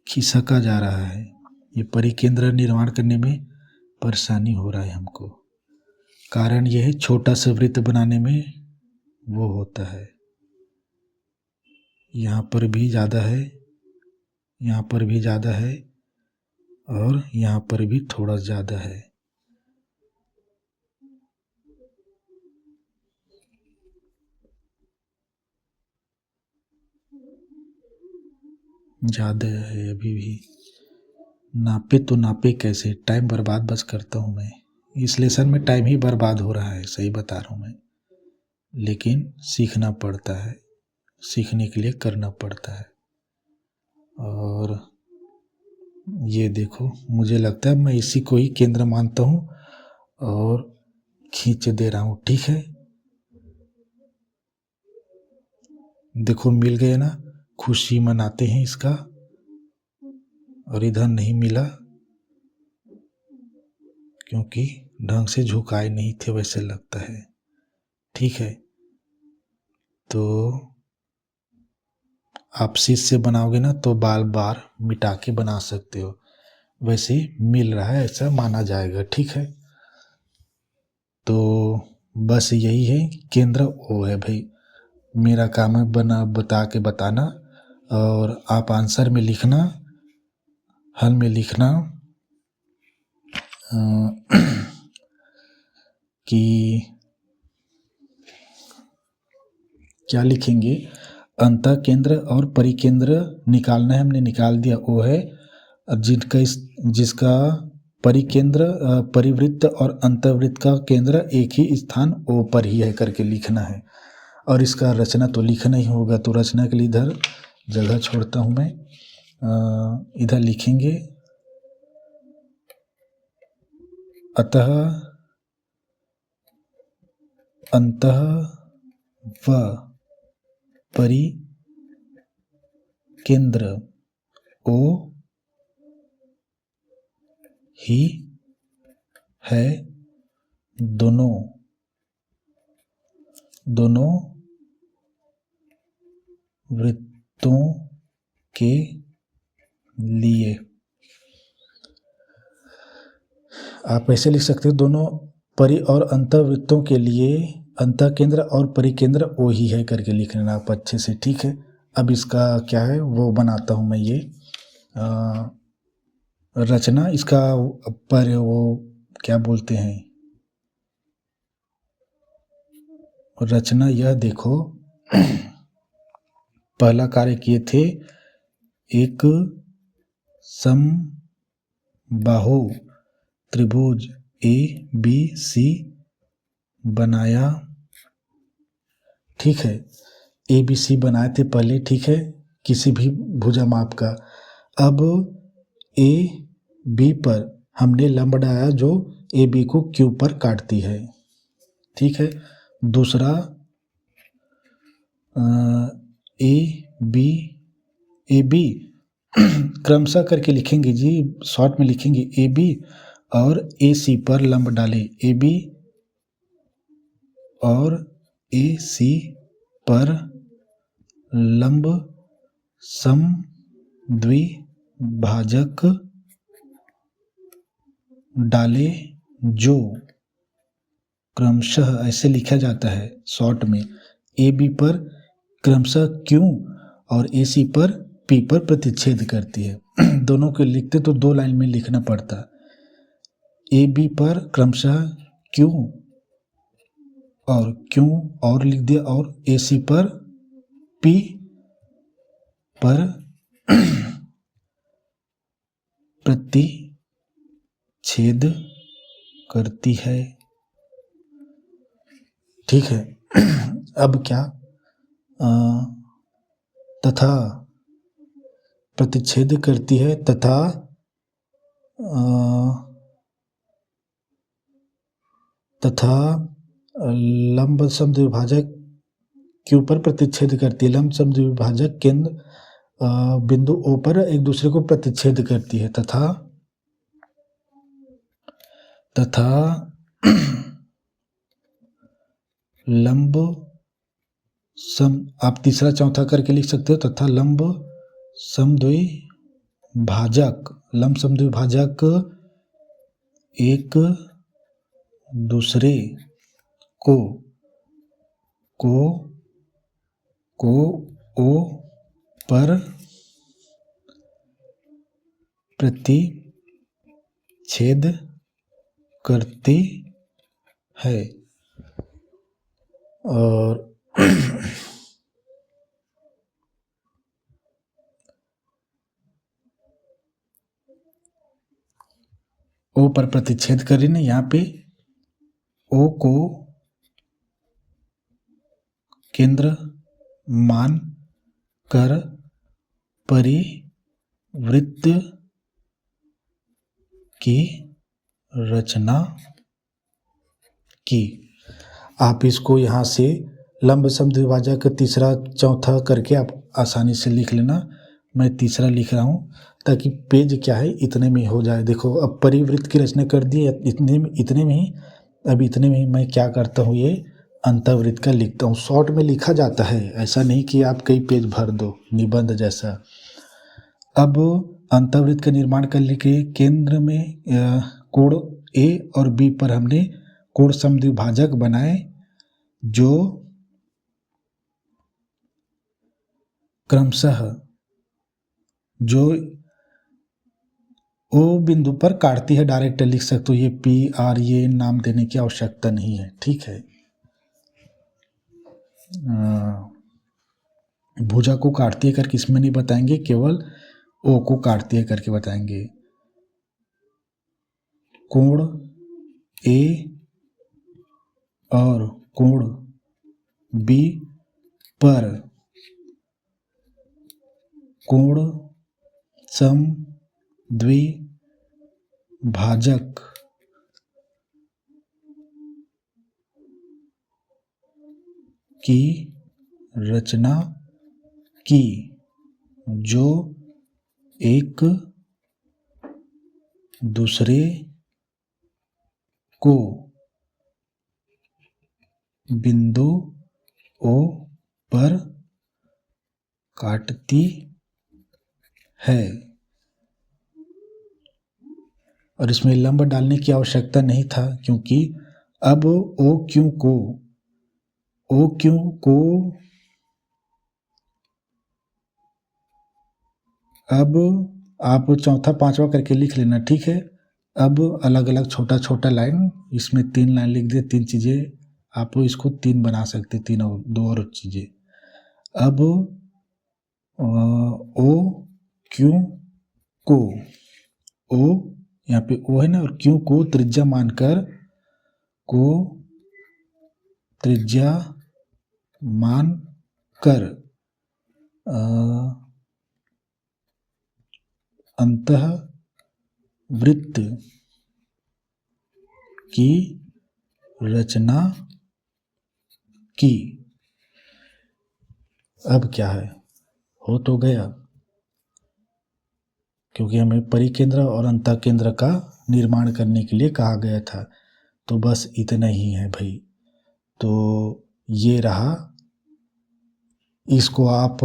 Speaker 1: खिसका जा रहा है, ये परिकेंद्र निर्माण करने में परेशानी हो रहा है हमको। कारण यह है छोटा सा वृत्त बनाने में वो होता है। यहाँ पर भी ज़्यादा है, यहाँ पर भी ज़्यादा है और यहाँ पर भी थोड़ा ज़्यादा है। ज़्यादा है अभी भी। नापे तो नापे कैसे, टाइम बर्बाद बस करता हूँ मैं। इस लेसन में टाइम ही बर्बाद हो रहा है, सही बता रहा हूँ मैं। लेकिन सीखना पड़ता है, सीखने के लिए करना पड़ता है। और ये देखो, मुझे लगता है मैं इसी को ही केंद्र मानता हूँ और खींच दे रहा हूँ, ठीक है। देखो मिल गया ना, खुशी मनाते हैं इसका। और इधर नहीं मिला क्योंकि ढंग से झुकाए नहीं थे वैसे लगता है, ठीक है। तो आप शीश से बनाओगे ना तो बार बार मिटा के बना सकते हो, वैसे मिल रहा है ऐसा माना जाएगा, ठीक है। तो बस यही है, केंद्र ओ है भाई। मेरा काम है बता के बताना और आप आंसर में लिखना, हल में लिखना कि क्या लिखेंगे। अंतः केंद्र और परिकेंद्र निकालना है, हमने निकाल दिया, वो है जिसका परिकेंद्र परिवृत्त और अंतर्वृत्त का केंद्र एक ही स्थान ओ पर ही है करके लिखना है। और इसका रचना तो लिखना ही होगा, तो रचना के लिए इधर जगह छोड़ता हूँ मैं। इधर लिखेंगे अतः अंतः व परिकेंद्र ओ ही है दोनों वृत्तों के लिए। आप ऐसे लिख सकते हो, दोनों परि और अंतर्वृत्तों के लिए अंतः केंद्र और परिकेंद्र ओ ही है करके लिख लेना आप अच्छे से, ठीक है। अब इसका क्या है वो बनाता हूँ मैं, ये रचना इसका पर वो क्या बोलते हैं, रचना यह देखो। पहला कार्य किए थे, एक समबाहु त्रिभुज ABC बनाया, ठीक है। ABC बनाए थे पहले, ठीक है, किसी भी भुजामाप का। अब AB पर हमने लंब बनाया जो AB को Q पर काटती है, ठीक है। दूसरा AB क्रमशः करके लिखेंगे जी, शॉर्ट में लिखेंगे AB और AC पर लंब डालें, AB और AC पर लंब समद्विभाजक डाले जो क्रमशः, ऐसे लिखा जाता है शॉर्ट में, AB पर क्रमशः Q और AC पर P पर प्रतिच्छेद करती है। दोनों को लिखते तो दो लाइन में लिखना पड़ता, AB पर क्रमशः Q और लिख दिया, और AC पर P पर प्रतिच्छेद करती है, ठीक है। अब क्या, तथा प्रतिच्छेद करती है तथा तथा लंब समद्विभाजक के ऊपर प्रतिच्छेद करती है। लंब समद्विभाजक केंद्र बिंदु O पर एक दूसरे को प्रतिच्छेद करती है तथा लंब सम, आप तीसरा चौथा करके लिख सकते हो, तथा लंब समद्विभाजक एक दूसरे को O पर प्रतिच्छेद करती है। और O पर प्रतिच्छेद कर रही ना, यहाँ पे O को केंद्र मान कर परिवृत्त की रचना की। आप इसको यहाँ से लंब समद्विभाजक तीसरा चौथा करके आप आसानी से लिख लेना। मैं तीसरा लिख रहा हूँ ताकि पेज क्या है इतने में हो जाए। देखो अब परिवृत्त की रचना कर दी इतने में ही। अब इतने में ही मैं क्या करता हूँ, ये अंतःवृत्त का लिखता हूँ। शॉर्ट में लिखा जाता है, ऐसा नहीं कि आप कई पेज भर दो निबंध जैसा। अब अंतःवृत्त का निर्माण करने के केंद्र में कोण A और B पर हमने कोण समद्विभाजक बनाए, जो क्रमशः जो O बिंदु पर काटती है। डायरेक्ट लिख सकते हो, ये PR ये नाम देने की आवश्यकता नहीं है, ठीक है। भुजा को काटती है करके इसमें नहीं बताएंगे, केवल O को काटती है करके बताएंगे। कोण A और कोण B पर कोण समद्विभाजक की रचना की, जो एक दूसरे को बिंदु O पर काटती है। और इसमें लंब डालने की आवश्यकता नहीं था, क्योंकि अब OQ को अब आप चौथा पांचवा करके लिख लेना, ठीक है। अब अलग अलग छोटा छोटा लाइन, इसमें 3 लाइन लिख दे, 3 चीज़ें आप इसको 3 बना सकते, 3 और 2 और चीज़ें। अब OQ को O यहाँ पे O है ना, और Q को त्रिज्या मानकर अंतःवृत्त की रचना की। अब क्या है, हो तो गया, क्योंकि हमें परिकेंद्र और अंतःकेंद्र का निर्माण करने के लिए कहा गया था। तो बस इतना ही है भाई। तो ये रहा। इसको आप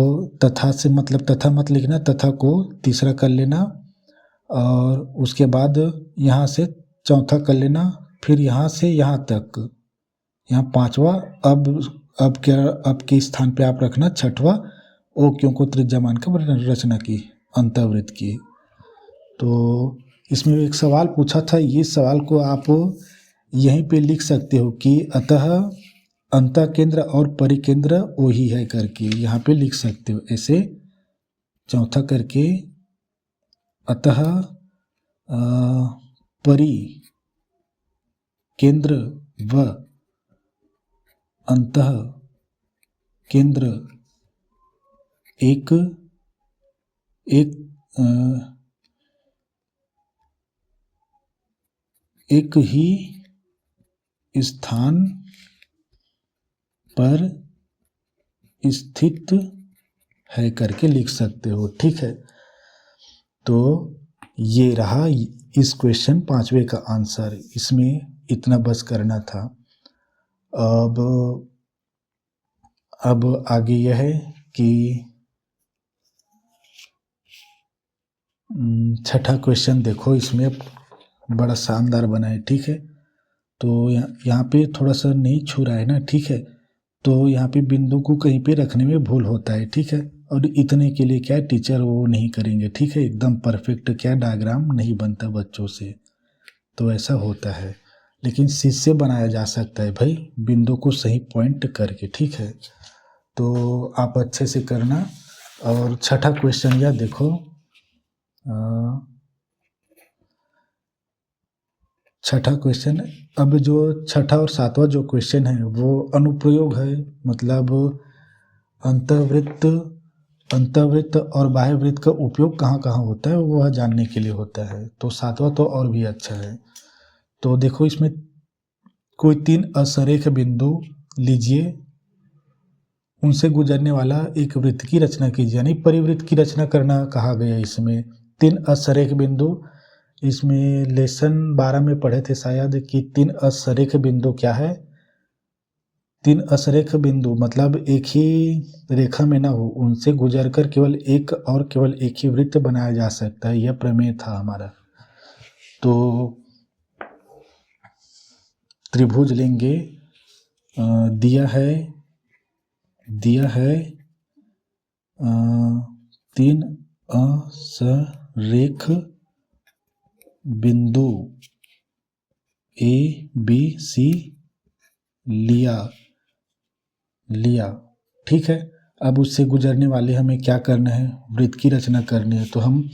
Speaker 1: तथा से मतलब तथा मत लिखना, तथा को तीसरा कर लेना, और उसके बाद यहाँ से चौथा कर लेना, फिर यहाँ से यहाँ तक, यहाँ पांचवा। अब के स्थान पे आप रखना छठवा, OQ को त्रिज्या मानकर रचना की अंतःवृत्त की। तो इसमें एक सवाल पूछा था, ये सवाल को आप यहीं पे लिख सकते हो कि अतः अंतःकेंद्र और परिकेंद्र वही है करके यहाँ पे लिख सकते हो ऐसे। चौथा करके अतः परिकेंद्र व अंतःकेंद्र एक ही स्थान पर स्थित है करके लिख सकते हो। ठीक है, तो ये रहा इस क्वेश्चन 5वें का आंसर। इसमें इतना बस करना था। अब आगे यह है कि छठा क्वेश्चन देखो, इसमें बड़ा शानदार बना है। ठीक है, तो यहाँ पे थोड़ा सा नहीं छू रहा है ना। ठीक है, तो यहाँ पे बिंदु को कहीं पे रखने में भूल होता है। ठीक है, और इतने के लिए क्या टीचर वो नहीं करेंगे। ठीक है, एकदम परफेक्ट क्या डायग्राम नहीं बनता बच्चों से, तो ऐसा होता है। लेकिन सीध से बनाया जा सकता है भाई, बिंदु को सही पॉइंट करके। ठीक है, तो आप अच्छे से करना। और छठा क्वेश्चन यह देखो, छठा क्वेश्चन, अब जो छठा और सातवां जो क्वेश्चन है वो अनुप्रयोग है, मतलब अंतर्वृत्त और बाह्यवृत्त का उपयोग कहाँ कहाँ होता है वह जानने के लिए होता है। तो सातवां तो और भी अच्छा है। तो देखो, इसमें कोई 3 असरेख बिंदु लीजिए, उनसे गुजरने वाला एक वृत्त की रचना कीजिए, यानी परिवृत्त की रचना करना कहा गया इसमें। 3 असरेख बिंदु, इसमें लेसन 12 में पढ़े थे शायद कि 3 असरेख बिंदु क्या है। 3 असरेख बिंदु मतलब एक ही रेखा में ना हो, उनसे गुजरकर केवल एक ही वृत्त बनाया जा सकता है। यह प्रमेय था हमारा। तो त्रिभुज लेंगे, दिया है 3 असरेख बिंदु ए बी सी लिया। ठीक है, अब उससे गुजरने वाले हमें क्या करना है, वृत्त की रचना करनी है। तो हम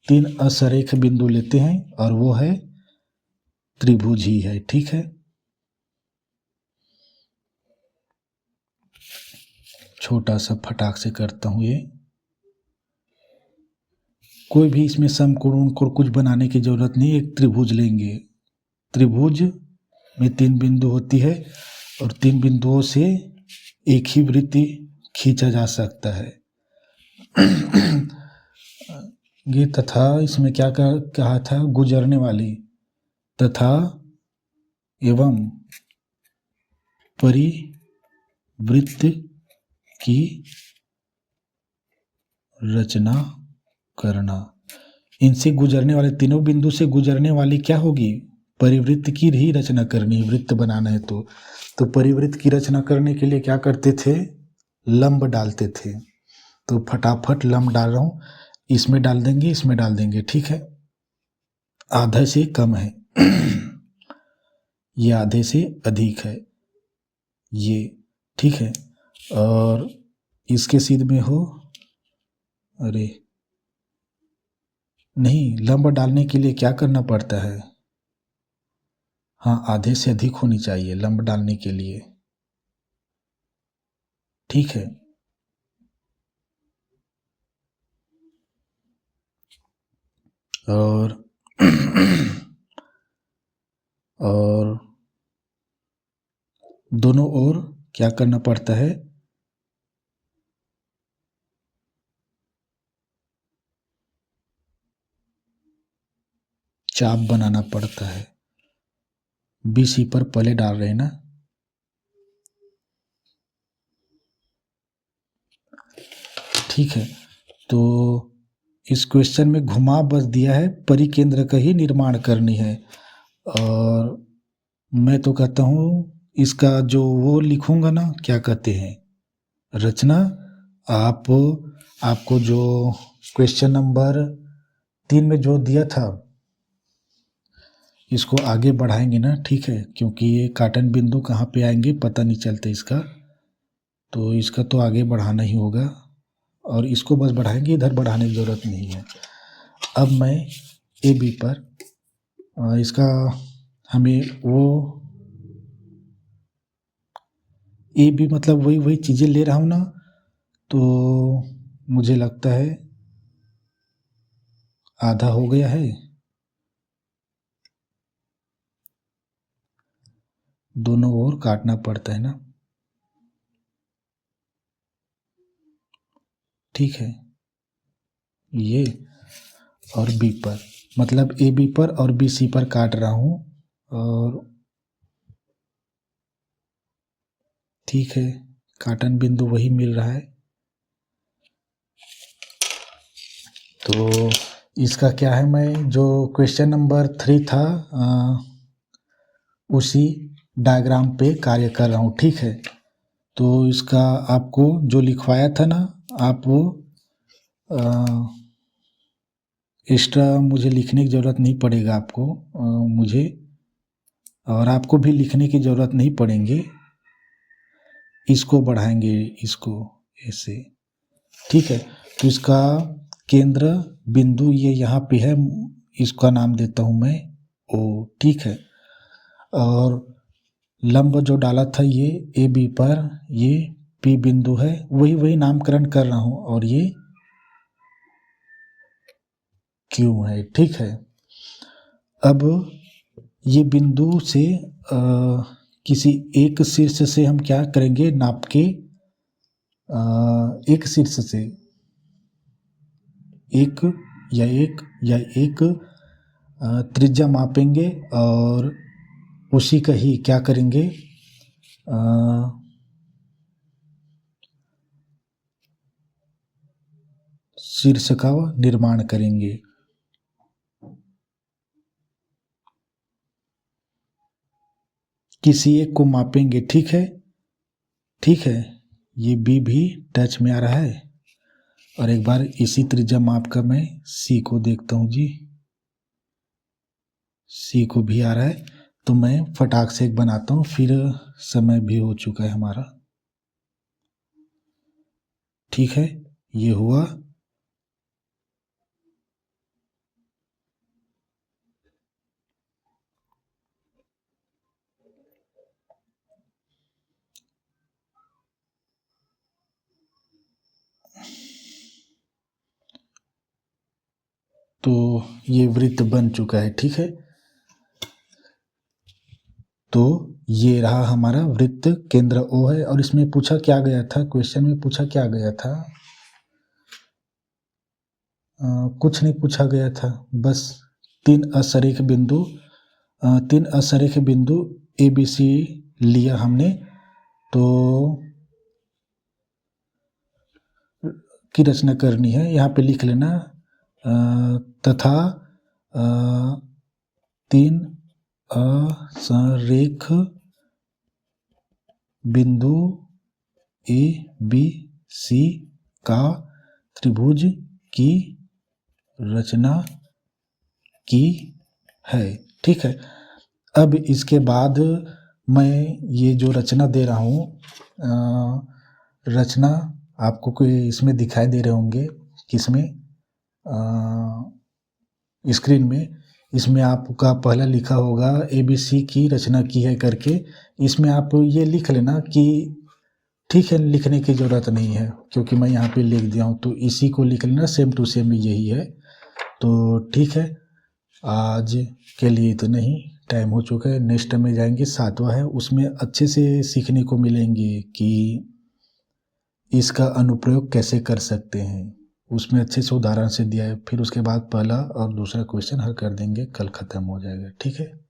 Speaker 1: 3 असरेख बिंदु लेते हैं और वो है त्रिभुज ही है। ठीक है, छोटा सा फटाक से करता हूं ये। कोई भी इसमें समकोण को कुछ बनाने की जरूरत नहीं, एक त्रिभुज लेंगे। त्रिभुज में 3 बिंदु होती है और 3 बिंदुओं से एक ही वृत्त खींचा जा सकता है। ये तथा इसमें क्या कहा था, गुजरने वाली तथा एवं परिवृत्त की रचना करना। इनसे गुजरने वाले तीनों बिंदु से गुजरने वाली क्या होगी, परिवृत्त की ही रचना करनी है। वृत्त बनाना है तो परिवृत्त की रचना करने के लिए क्या करते थे, लंब डालते थे। तो फटाफट लंब डाल रहा हूँ, इसमें डाल देंगे, इसमें डाल देंगे। ठीक है, आधा से कम है, ये आधे से अधिक है ये। ठीक है, और इसके सीध में हो, अरे नहीं, लंब डालने के लिए क्या करना पड़ता है, हाँ आधे से अधिक होनी चाहिए लंब डालने के लिए। ठीक है, और और दोनों ओर क्या करना पड़ता है, चाप बनाना पड़ता है। BC पर पहले डाल रहे हैं ना। ठीक है, तो इस क्वेश्चन में घुमा बस दिया है, परिकेंद्र का ही निर्माण करनी है। और मैं तो कहता हूँ इसका जो वो लिखूंगा ना, क्या कहते हैं, रचना। आपको जो क्वेश्चन नंबर 3 में जो दिया था, इसको आगे बढ़ाएंगे ना। ठीक है, क्योंकि ये काटन बिंदु कहाँ पे आएंगे पता नहीं चलता इसका, तो इसका तो आगे बढ़ाना ही होगा। और इसको बस बढ़ाएंगे, इधर बढ़ाने की ज़रूरत नहीं है। अब मैं AB पर इसका हमें वो AB मतलब वही चीज़ें ले रहा हूँ ना, तो मुझे लगता है आधा हो गया है। दोनों ओर काटना पड़ता है ना, ठीक है। ये और बी पर, मतलब ए बी पर और बी सी पर काट रहा हूँ, और ठीक है, काटन बिंदु वही मिल रहा है। तो इसका क्या है, मैं जो क्वेश्चन नंबर 3 था उसी डायग्राम पे कार्य कर रहा हूँ, ठीक है। तो इसका आपको जो लिखवाया था ना, आप वो एक्स्ट्रा मुझे लिखने की ज़रूरत नहीं पड़ेगा आपको, मुझे और आपको भी लिखने की ज़रूरत नहीं पड़ेंगे। इसको बढ़ाएंगे, इसको ऐसे, ठीक है। तो इसका केंद्र बिंदु ये यहाँ पे है, इसका नाम देता हूँ मैं ओ, ठीक है। और लंब जो डाला था ये ए बी पर, ये पी बिंदु है, वही नामकरण कर रहा हूँ, और ये क्यू है, ठीक है। अब ये बिंदु से किसी एक शीर्ष से हम क्या करेंगे, नाप के एक शीर्ष से एक त्रिज्या मापेंगे, और उसी का ही क्या करेंगे, शीर्ष का निर्माण करेंगे। किसी एक को मापेंगे, ठीक है, ठीक है। ये बी भी टच में आ रहा है, और एक बार इसी त्रिज्या माप का मैं सी को देखता हूँ जी, सी को भी आ रहा है। तो मैं फटाक से एक बनाता हूँ, फिर समय भी हो चुका है हमारा, ठीक है। ये हुआ, तो ये वृत्त बन चुका है, ठीक है। तो ये रहा हमारा वृत्त, केंद्र ओ है। और इसमें पूछा क्या गया था, क्वेश्चन में पूछा क्या गया था, कुछ नहीं पूछा गया था, बस तीन असरेख बिंदु ए बी सी लिया हमने, तो की रचना करनी है। यहाँ पे लिख लेना तथा तीन असरेख बिंदु ए बी सी का त्रिभुज की रचना की है, ठीक है। अब इसके बाद मैं ये जो रचना दे रहा हूँ, रचना आपको कोई इसमें दिखाई दे रहे होंगे, किसमें, स्क्रीन में। इसमें आपका पहला लिखा होगा ABC की रचना की है करके, इसमें आप ये लिख लेना कि ठीक है, लिखने की ज़रूरत नहीं है क्योंकि मैं यहाँ पे लिख दिया हूँ, तो इसी को लिख लेना, सेम टू सेम यही है। तो ठीक है, आज के लिए तो नहीं, टाइम हो चुका है। नेक्स्ट में जाएंगे, 7वां है, उसमें अच्छे से सीखने को मिलेंगे कि इसका अनुप्रयोग कैसे कर सकते हैं। उसमें अच्छे से उदाहरण से दिया है, फिर उसके बाद पहला और दूसरा क्वेश्चन हल कर देंगे, कल ख़त्म हो जाएगा, ठीक है।